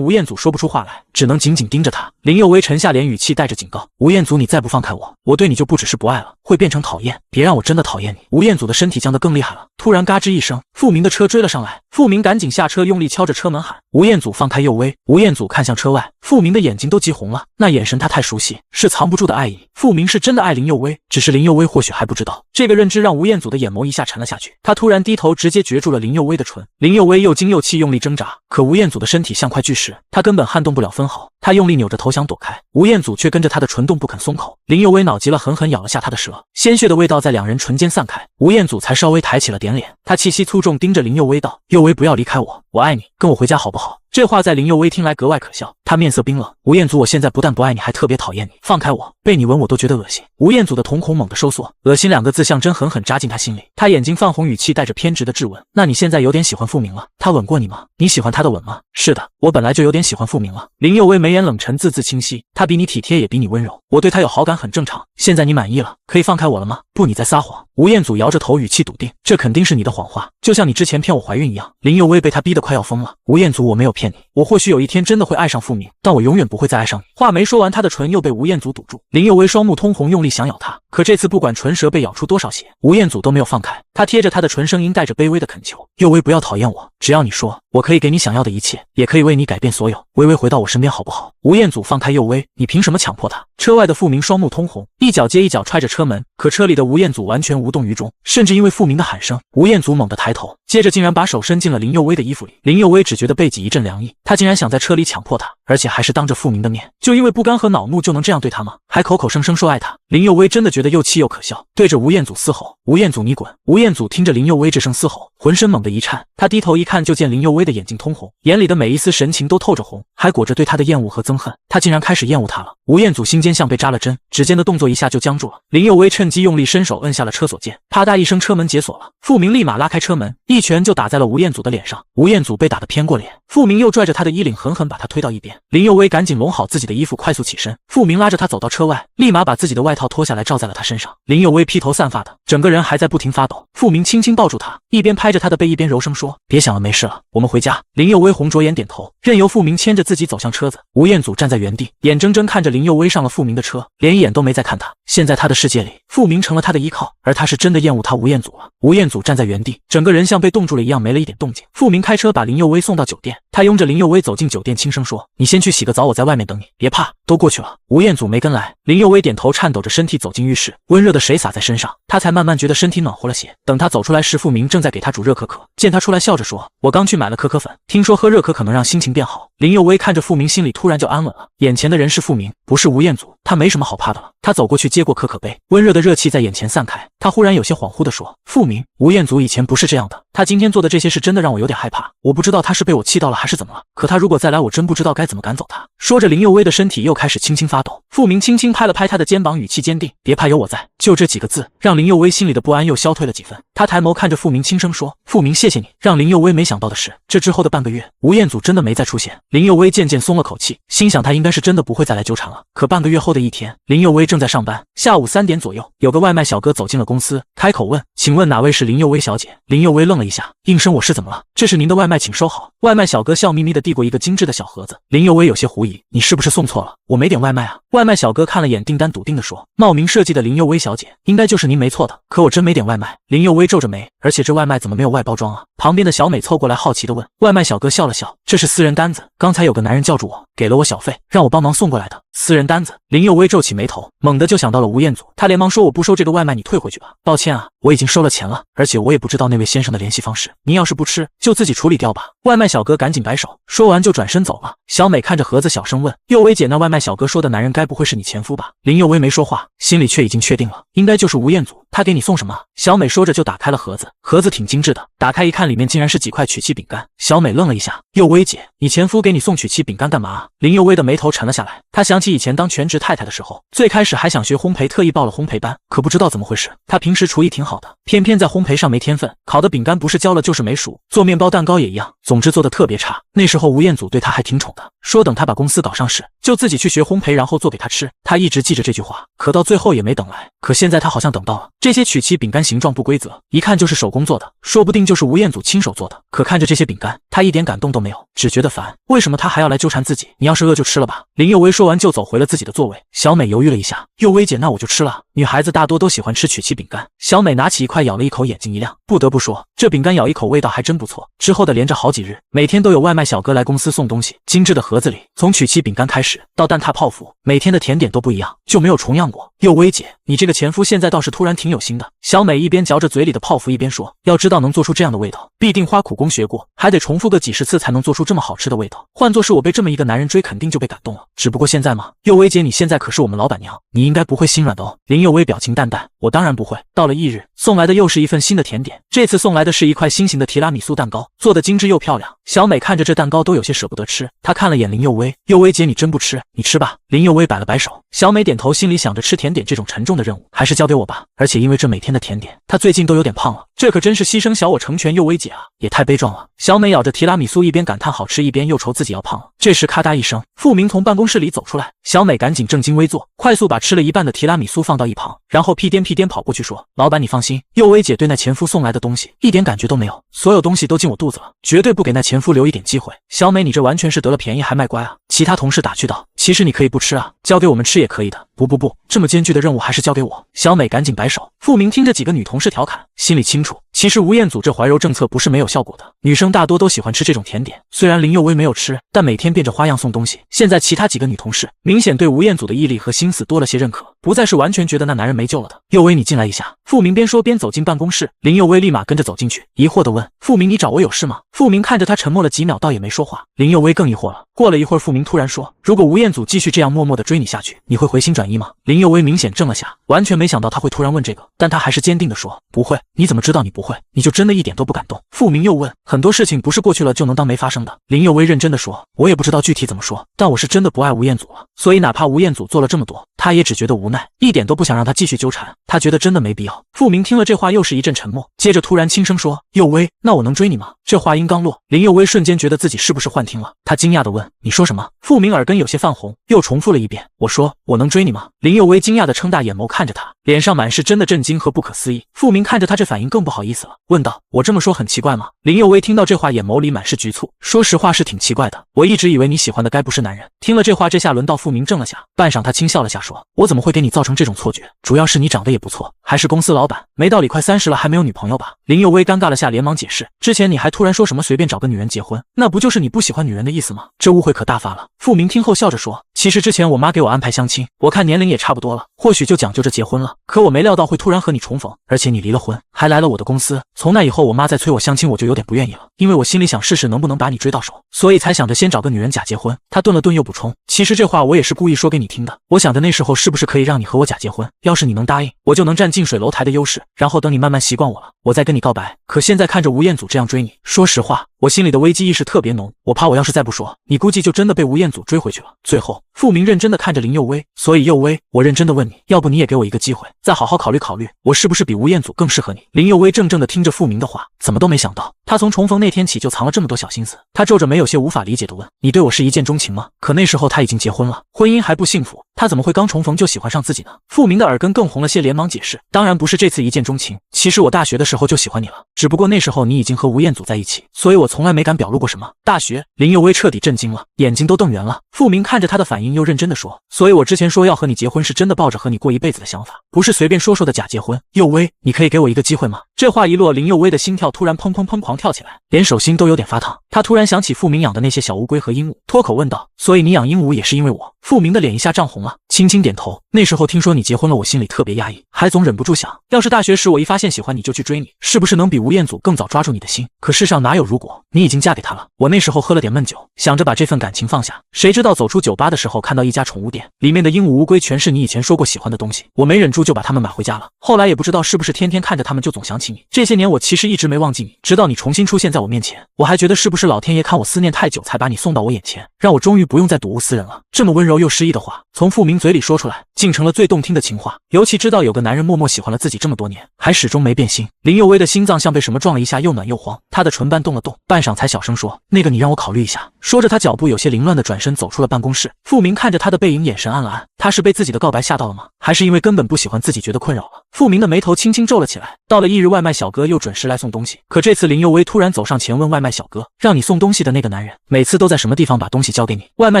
吴彦祖说不出话来，只能紧紧盯着他。林佑威沉下脸，语气带着警告：吴彦祖，你再不放开我，我对你就不只是不爱了，会变成讨厌。别让我真的讨厌你。吴彦祖的身体僵得更厉害了。突然嘎吱一声，付明的车追了上来，付明赶紧下车，用力敲着车门喊：吴彦祖，放开佑威。吴彦祖看向车外，付明的眼睛都急红了，那眼神他太熟悉，是藏不住的爱意。付明是真的爱林佑威，只是林佑威或许还不知道。这个认知让吴彦祖的眼眸一下沉了下去，他突然低头，直接攫住了林佑威的唇。林佑威又惊又气，用力挣扎，可吴彦祖的身体像块巨石，他根本撼动不了分毫。他用力扭着头想躲开，吴彦祖却跟着他的唇动不肯松口。林佑威恼极了，狠狠咬了下他的舌，鲜血的味道在两人唇间散开。吴彦祖才稍微抬起了点脸，他气息粗重，盯着林佑威道：佑威，不要离开我，我爱你，跟我回家好不好？这话在林佑威听来格外可笑，他面色冰冷。吴彦祖，我现在不但不爱你，还特别讨厌你，放开我，被你吻我都觉得恶心。吴彦祖的瞳孔猛地收缩，恶心两个字像针狠狠扎进他心里。他眼睛泛红，语气带着偏执的质问：那你现在有点喜欢付明了？他吻过你吗？你喜欢他的吻吗？是的，我本来就有点喜欢付明了。林佑威眉眼冷沉，字字清晰，他比你体贴，也比你温柔，我对他有好感很正常。现在你满意了，可以放开我了吗？不，你在撒谎。吴彦祖摇着头，语气笃定：这肯定是你的谎话，就像你之前骗我怀孕一样。林佑威被他逼得快要疯了。吴彦祖，我没有骗你，我或许有一天真的会爱上付明，但我永远不会再爱上你。话没说完，他的唇又被吴彦祖堵住。林佑威双目通红，用力想咬他，可这次不管唇舌被咬出多少血，吴彦祖都没有放开。他贴着他的唇，声音带着卑微的恳求：佑威，不要讨厌我，只要你说，我可以给你想要的一切，也可以为你改变所有。微微回到我身边好不好？吴彦祖，放开佑威，你凭什么强迫他？车外的付明双目通红，一脚接一脚踹着车门，可车里的吴彦祖完全无动于衷，甚至因为付明的喊声，吴彦祖猛地抬头，接着竟然把手伸进了林佑威的衣服里。林佑威只觉得背脊一阵凉意，他竟然想在车里强迫他，而且还是当着付明的面，就因为不甘和恼怒就能这样对他吗？还口口声声说爱他。林佑威真的觉得又气又可笑，对着吴彦祖嘶吼：吴彦祖，你滚！吴彦祖听着林佑威这声嘶吼，浑身猛地一颤，他低头一看，就见林佑威的眼睛通红，眼里的每一丝神情都透着红，还裹着对他的厌恶和憎恨。他竟然开始厌恶他了。吴彦祖心间像被扎了针，指尖的动作一下就僵住了。林佑威趁机用力伸手摁下了车锁键，啪嗒一声，车门解锁了。付明立马拉开车门，一拳就打在了吴彦祖的脸上。吴彦祖被打得偏过脸，付明又拽着他的衣领，狠狠把他推到一边。林佑威赶紧拢好自己的衣服，快速起身。付明拉着他走到车外，立马把自己的外套脱下来罩在了他身上。林佑威披头散发的，整个人还在不停发抖。付明轻轻抱住他，一边拍着他的背，一边柔声说：别想了，没事了，我们回家。林佑威红着眼点头，任由付明牵着自己走向车子。吴彦祖站在原地，眼睁睁看着林佑威上了付明的车，连一眼都没再看他。现在他的世界里，付明成了他的依靠，而他是真的厌恶他吴彦祖了。吴彦祖站在原地，整个人像被冻住了一样，没了一点动静。付明开车把林佑威送到酒店，他拥着林佑威走进酒店，轻声说：你先去洗个澡，我在外面等你，别怕，都过去了。吴彦祖没跟来。林佑威点头，颤抖着身体走进浴室，温热的水洒在身上，他才慢慢觉得身体暖和了些。等他走出来时，付明正在给他煮热可可，见他出来笑着说：我刚去买了可可粉，听说喝热可可能让心情变好。林佑威看着付明，心里突然就安稳了，眼前的人是付明，不是吴彦祖，他没什么好怕的了。他走过去接过可可杯，温热的热气在眼前散开，他忽然有些恍惚地说：付明，吴彦祖以前不是这样的，他今天做的这些事真的让我有点害怕，我不知道他是被我气到了还是怎么了，可他如果再来，我真不知道该怎么赶走他。说着，林佑威的身体又开始轻轻发抖。付明轻轻拍了拍他的肩膀，语气坚定：别怕，有我在。就这几个字让林佑威心里的不安又消退了几分，他抬眸看着付明轻声说：付明，谢谢你。让林佑威没想到的是，这之后的半个月，吴彦祖真的没再出现。林佑威渐渐松了口气，心想他应该是真的不会再来纠缠了。可半个月后的一天，林佑威正在上班，下午3点左右，有个外卖小哥走进了公司，开口问：请问哪位是林佑威小姐？林佑威愣了一下，应声：我是，怎么了？这是您的外卖，请收好。外卖小哥笑眯眯地递过一个精致的小盒子，林佑威有些狐疑：你是不是送错了？我没点外卖啊。外卖小哥看了眼订单，笃定地说：冒名设计的林佑威小姐，应该就是您没错的，可我真没点外卖。林佑威皱着眉，而且这外卖怎么没有外包装啊？旁边的小美凑过来好奇地问。外卖小哥笑了笑：这是私人单子，刚才有个男人叫住我，给了我小费，让我帮忙送过来的。私人单子？林佑威皱起眉头，猛地就想到了吴彦祖，他连忙说：我不收这个外卖，你退回去吧。抱歉啊，我已经收了钱了，而且我也不知道那位先生的联系方式，您要是不吃，就自己处理掉吧。外卖小哥赶紧摆手，说完就转身走了。小美看着盒子小声问：佑威姐，那外卖小哥说的男人该不会是你前夫吧？林佑威没说话，心里却已经确定了，应该就是吴彦祖。他给你送什么？小美说着就打开了盒子，盒子挺精致的，打开一看，里面竟然是几块曲奇饼干。小美愣了一下：佑威姐，你前夫给你送曲奇饼干干嘛啊？林佑威的眉头沉了下来，他想起以前当全职太太的时候，最开始还想学烘焙，特意报了烘焙班，可不知道怎么回事，他平时厨艺挺好的，偏偏在烘焙上没天分，烤的饼干不是焦了就是没熟，做面包蛋糕也一样，总之做得特别差。那时候吴彦祖对他还挺宠的，说等他把公司搞上市，就自己去学烘焙，然后做给他吃。他一直记着这句话，可到最后也没等来。可现在他好像等到了。这些曲奇饼干形状不规则，一看就是手工做的，说不定就是吴彦祖亲手做的。可看着这些饼干，他一点感动都没有，只觉得烦。为什么他还要来纠缠自己？你要是饿就吃了吧。林佑薇说完就走回了自己的座位。小美犹豫了一下，佑薇姐，那我就吃了。女孩子大多都喜欢吃曲奇饼干。小美拿起一块咬了一口，眼睛一亮，不得不说，这饼干咬一口味道还真不错。之后的连着好几日，每天都有外卖小哥来公司送东西，精致的盒子里，从曲奇饼干开始到蛋挞泡芙，每天的甜点都不一样，就没有重样过。佑薇姐，你这个前夫现在倒是突然挺有心的。小美一边嚼着嘴里的泡芙一边说，要知道能做出这样的味道，必定花苦功学过，还得重复个几十次才能做出这么好吃的味道。换作是我被这么一个男人追，肯定就被感动了。只不过现在嘛，佑薇姐，你现在可是我们老板娘，你应该不会心软的哦。林佑薇表情淡淡，我当然不会。到了翌日，送来的又是一份新的甜点，这次送来的是一块心形的提拉米苏蛋糕，做的精致又漂亮。小美看着这蛋糕都有些舍不得吃，她看了眼林佑薇，佑薇姐，你真不吃？你吃吧。林佑薇摆了摆手。小美点头，心里想着吃甜点这种沉重的任务还是交给我吧，而且因为这每天的甜点，她最近都有点胖了，这可真是牺牲小我成全佑薇姐啊，也太悲壮了。小美咬着提拉米苏，一边感叹好吃，一边又愁自己要胖了。这时咔嗒一声，付明从办公室里走出来，小美赶紧正襟危坐，快速把吃了一半的提拉米苏放到一旁，然后屁颠屁颠跑过去说，老板你放心，佑薇姐对那前夫送来的东西一点感觉都没有，所有东西都进我肚子了，绝对不给那前夫留一点机会。小美，你这完全是得了便宜还卖乖啊。其他同事打趣道，其实你可以不吃啊，交给我们吃也可以的。不，这么艰巨的任务还是交给我。小美赶紧摆手。付明听着几个女同事调侃，心里清楚，其实吴彦祖这怀柔政策不是没有效果的，女生大多都喜欢吃这种甜点。虽然林佑薇没有吃，但每天变着花样送东西，现在其他几个女同事明显对吴彦祖的毅力和心思多了些认可，不再是完全觉得那男人没救了的。佑薇，你进来一下。付明边说边走进办公室，林佑薇立马跟着走进去，疑惑地问，付明，你找我有事吗？付明看着他沉默了几秒，倒也没说话。林佑薇更疑惑了。过了一会儿，付明突然说，如果吴彦祖继续这样默默地追你下去，你会回心转意吗？林佑薇明显怔了下，完全没想到他会突然问这个，但他还是坚定地说，不会。你怎么知道你不会？你就真的一点都不感动？付明又问，很多事情不是过去了就能当没发生的。林佑薇认真地说，我也不知道具体怎么说，但我是真的不爱吴彦祖了，所以哪怕吴彦祖做了这么多，他也只觉得无奈，一点都不想让他继续纠缠，他觉得真的没必要。付明听了这话又是一阵沉默，接着突然轻声说，佑薇，那我能追你吗？这话音刚落，林佑薇瞬间觉得自己是不是幻听了，他惊讶地问，你说什么？付明耳根有些泛红，又重复了一遍，我说我能追你吗？林佑薇惊讶地撑大眼眸看着他，脸上满是真的震惊和不可思议。付明看着他这反应更不好意思了，问道，我这么说很奇怪吗？林佑薇听到这话，眼眸里满是局促，说实话是挺奇怪的，我一直以为你喜欢的该不是男人。听了这话，这下轮到付明怔了下，半晌他轻笑了下说，我怎么会给你造成这种错觉？主要是你长得也不错，还是公司老板，没道理快30了还没有女朋友吧？林佑薇尴尬了下，连忙解释，之前你还突然说什么随便找个女人结婚，那不就是你不喜欢女人的意思吗？这误会可大发了。付明听后笑着说，其实之前我妈给我安排相亲，我看年龄也差不多了，或许就讲究着结婚了，可我没料到会突然和你重逢，而且你离了婚还来了我的公司。从那以后我妈再催我相亲，我就有点不愿意了，因为我心里想试试能不能把你追到手，所以才想着先找个女人假结婚。他顿了顿又补充，其实这话我也是故意说给你听的，我想着那时候是不是可以让你和我假结婚，要是你能答应，我就能占近水楼台的优势，然后等你慢慢习惯我了，我再跟你告白。可现在看着吴彦祖这样追你，说实话我心里的危机意识特别浓，我怕我要是再不说，你估计就真的被吴彦祖追回去了。最后付明认真的看着林佑薇，所以佑薇，我认真的问你，要不你也给我一个机会，再好好考虑考虑，我是不是比吴彦祖更适合你？林佑薇怔怔的听着付明的话，怎么都没想到他从重逢那天起就藏了这么多小心思。他皱着眉有些无法理解的问，你对我是一见钟情吗？可那时候他已经结婚了，婚姻还不幸福，他怎么会刚重逢就喜欢上自己呢？付明的耳根更红了些，连忙解释，当然不是这次一见钟情，其实我大学的时候就喜欢你了，只不过那时候你已经和吴彦祖在一起，所以我从来没敢表露过什么。大学？林佑薇彻底震惊了，眼睛都瞪圆了。付明看着他的反应又认真的说，所以我之前说要和你结婚是真的抱着和你过一辈子的想法，不是随便说说的假结婚。佑薇，你可以给我一个机会吗？这话一落，林佑薇的心跳突然砰砰砰狂跳起来，连手心都有点发烫。他突然想起付明养的那些小乌龟和鹦鹉，脱口问道，所以你养鹦鹉也是因为我？付明的脸一下涨红了，轻轻点头，那时候听说你结婚了，我心里特别压抑，还总忍不住想，要是大学时我一发现喜欢你就去追你，是不是能比吴彦祖更早抓住你的心？可世上哪有如果，你已经嫁给他了。我那时候喝了点闷酒，想着把这份感情放下，谁知道走出酒吧的时候看到一家宠物店，里面的鹦鹉乌龟全是你以前说过喜欢的东西，我没忍住就把它们买回家了。后来也不知道是不是天天看着它们就总想起你，这些年我其实一直没忘记你，直到你重新出现在我面前，我还觉得是不是老天爷看我思念太久才把你送到我眼前，让我终于不用再睹物思人了。这么温柔又诗意的话从付明嘴里说出来，竟成了最动听的情话。尤其知道有个男人默默喜欢了自己这么多年，还始终没变心。林佑威的心脏像被什么撞了一下，又暖又慌。他的唇瓣动了动，半晌才小声说：“那个，你让我考虑一下。”说着，他脚步有些凌乱的转身走出了办公室。傅明看着他的背影，眼神暗了暗。他是被自己的告白吓到了吗？还是因为根本不喜欢自己觉得困扰了？傅明的眉头轻轻皱了起来。到了翌日，外卖小哥又准时来送东西，可这次林佑威突然走上前问外卖小哥：“让你送东西的那个男人，每次都在什么地方把东西交给你？”外卖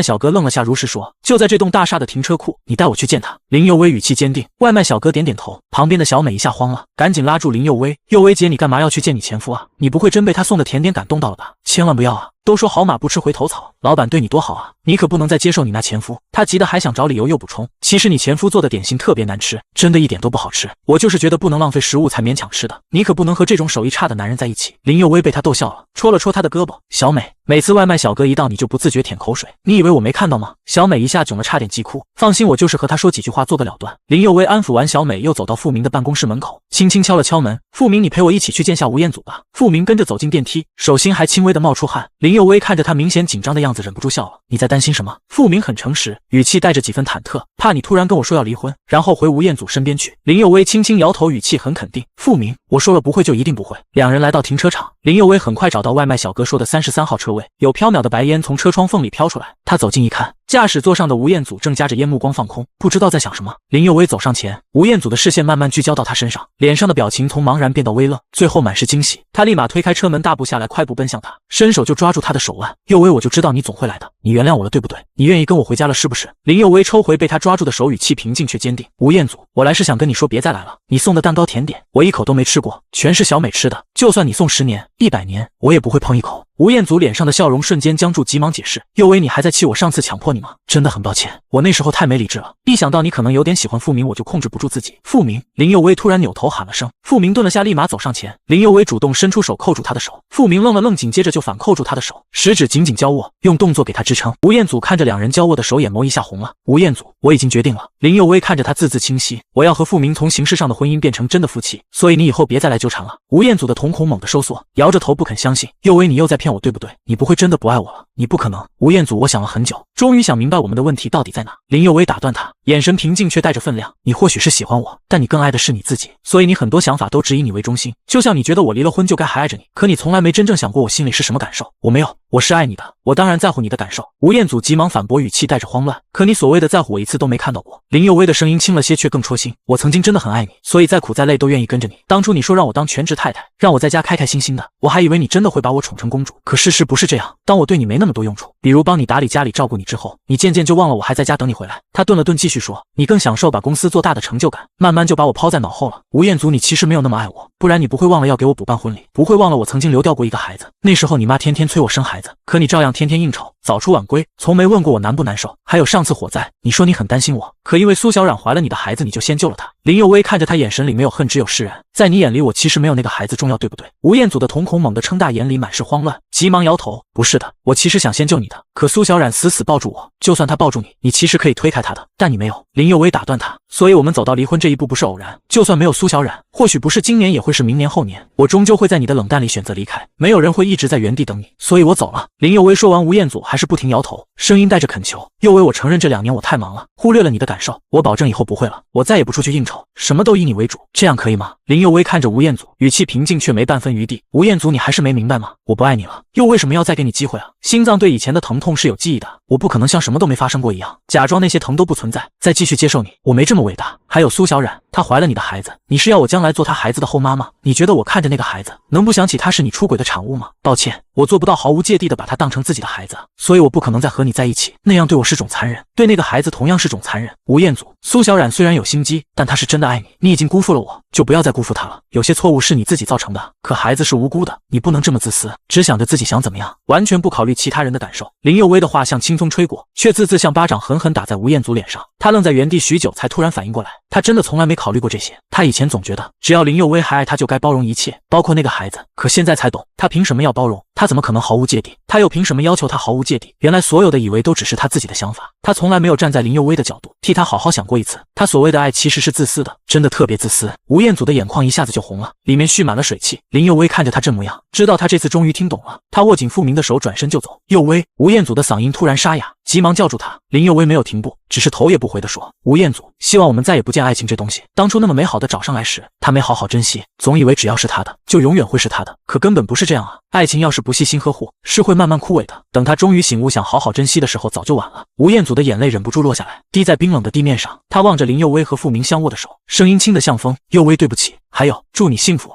小哥愣了下，如实说：“就在这栋大厦的停车库，你带我去见他。”林佑威语气坚定。外卖小哥点点头。旁边的小美一下慌了，赶紧拉住林佑威：“佑威姐，你干嘛要去见你前夫啊？你不会真被他送的甜点感动到了吧？千万不要啊！都说好马不吃回头草，老板对你多好啊，你可不能再接受你那前夫。”他急得还想找理由，又补充：“其实你前夫做的点心特别难吃，真的一点都不好吃。我就是觉得不能浪费食物才勉强吃的，你可不能和这种手艺差的男人在一起。”林佑威被他逗笑了，戳了戳他的胳膊：“小美，每次外卖小哥一到你就不自觉舔口水，你以为我没看到吗？”小美一下囧了，差点急哭。放心，我就是和他说几句话做个了断。林佑威安抚完小美，又走到傅明的办公室门口，轻轻敲了敲门：“傅明，你陪我一起去见下吴彦祖吧。”傅明跟着走进电梯，手心还轻微的冒出汗。林佑威看着他明显紧张的样子，忍不住笑了：“你在担心什么？”傅明很诚实，语气带着几分忐忑：“怕你突然跟我说要离婚，然后回吴彦祖身边去。”林佑威轻轻摇头，语气很肯定：“傅明，我说了不会就一定不会。”两人来到停车场，林佑威很快找到外卖小哥说的33号车位，有飘渺的白烟从车窗缝里飘出来。他走近一看，驾驶座上的吴彦祖正夹着烟，目光放空，不知道在想什么。林佑威走上前，吴彦祖的视线慢慢聚焦到他身上，脸上的表情从茫然变到微愣，最后满是惊喜。他立马推开车门，大步下来，快步奔向他，伸手就抓住他的手腕：“佑威，我就知道你总会来的，你原谅我了对不对？你愿意跟我回家了是不是？”林佑威抽回被他抓住的手，语气平静却坚定：“吴彦祖，我来是想跟你说别再来了，你送的蛋糕甜点我一口都没吃过，全是小美吃的，就算你送10年100年我也不会碰一口。”吴彦祖脸上的笑容瞬间僵住，急忙解释：“佑威，你还在气我上次强迫你吗？真的很抱歉，我那时候太没理智了，一想到你可能有点喜欢傅明，我就控制不住自己。”“傅明！”林佑威突然扭头喊了声。傅明顿了下，立马走上前。林佑威主动伸出手扣住他的手，傅明愣了愣，紧接着就反扣住他的手，食指紧紧交握，用动作给他支撑。吴彦祖看着两人交握的手，眼眸一下红了。“吴彦祖，我已经决定了。”林佑威看着他字字清晰：“我要和傅明从形式上的婚姻变成真的夫妻，所以你以后别再来纠缠了。”吴彦祖的瞳孔猛地收缩，摇着头不肯相信：“佑威，你又在骗我对不对？你不会真的不爱我了？你不可能。”吴彦祖，我想了很久，终于想明白我们的问题到底在哪。林佑威打断他，眼神平静却带着分量：“你或许是喜欢我，但你更爱的是你自己，所以你很多想法都只以你为中心。就像你觉得我离了婚就该还爱着你，可你从来没真正想过我心里是什么感受。我没有，我是爱你的，我当然在乎你的感受。”吴彦祖急忙反驳，语气带着慌乱：“可你所谓的在乎我一次都没看到过。”林佑威的声音轻了些，却更戳心：“我曾经真的很爱你，所以再苦再累都愿意跟着你。当初你说让我当全职太太，让我在家开开心心的，我还以为你真的会把我宠成公主，可事实不是这样。当我对你没那么多用处，比如帮你打理家里照顾你之后，你渐渐就忘了我还在家等你回来。”他顿了顿，继续说：“你更享受把公司做大的成就感，慢慢就把我抛在脑后了。吴彦祖，你其实没有那么爱我，不然你不会忘了要给我补办婚礼，不会忘了我曾经流掉过一个孩子。那时候你妈天天催我生孩子，可你照样天天应酬，早出晚归，从没问过我难不难受。还有上次火灾，你说你很担心我，可因为苏小冉怀了你的孩子，你就先救了她。”林佑威看着他，眼神里没有恨，只有释然：“在你眼里我其实没有那个孩子重要，对不对？”吴彦祖的瞳孔猛地撑大，眼里满是慌乱，急忙摇头：“不是的，我其实想先救你的，可苏小冉死死抱住我，就算她抱住你，你其实可以推开她的，但你没有。”林佑威打断他：“所以我们走到离婚这一步不是偶然，就算没有苏小冉，或许不是今年也会是明年后年，我终究会在你的冷淡里选择离开，没有人会一直在原地等你，所以我走了。”林佑威说完，吴彦祖还是不停摇头，声音带着恳求：“佑威，我承认这2年我太忙了，忽略了你的感受，我保证以后不会了，我再也不出去应酬，什么都以你为主，这样可以吗？”林佑威看着吴彦祖，语气平静却没半分余地：“吴彦祖，你还是没明白吗？我不爱你了，又为什么要再给你机会啊？心脏对以前的疼痛是有记忆的，我不可能像什么都没发生过一样，假装那些疼都不存在，再继续接受你，我没这么伟大。还有苏小冉，她怀了你的孩子，你是要我将来做她孩子的后妈吗？你觉得我看着那个孩子，能不想起她是你出轨的产物吗？抱歉，我做不到毫无芥蒂的把她当成自己的孩子，所以我不可能再和你在一起，那样对我是种残忍，对那个孩子同样是种残忍。吴彦祖，苏小冉虽然有心机，但她是真的爱你，你已经辜负了我，就不要再辜负她了。有些错误是你自己造成的，可孩子是无辜的，你不能这么自私，只想着自己想怎么样，完全不考虑其他人的感受。林佑威的话像清风吹过，却字字像巴掌狠狠打在吴彦祖脸上。他愣在原地许久，才突然反应过来，他真的从来没考虑过这些。他以前总觉得只要林佑威还爱他，就该包容一切，包括那个孩子，可现在才懂，他凭什么要包容？他怎么可能毫无芥蒂？他又凭什么要求他毫无芥蒂？原来所有的以为都只是他自己的想法，他从来没有站在林佑威的角度替他好好想过一次。他所谓的爱其实是自私的，真的特别自私。吴彦祖的眼眶一下子就红了，里面蓄满了水汽。林佑威看着他这模样，知道他这次终于听懂了。他握紧付明的手，转身就走。佑威，吴彦祖的嗓音突然沙哑，急忙叫住他。林佑威没有停步，只是头也不回地说：吴彦祖，希望我们再也不见爱情这东西。当初那么美好的找上来时，他没好好珍惜，总以为只要是他的，就永远会是他的，可根本不是这样啊！爱情要是不细心呵护，是会慢慢枯萎的。等他终于醒悟，想好好珍惜的时候，早就晚了。吴彦祖的眼泪忍不住落下来，滴在冰冷的地面上。他望着林佑威和付明相握的手，声音轻得像风：佑威，对不起，还有，祝你幸福。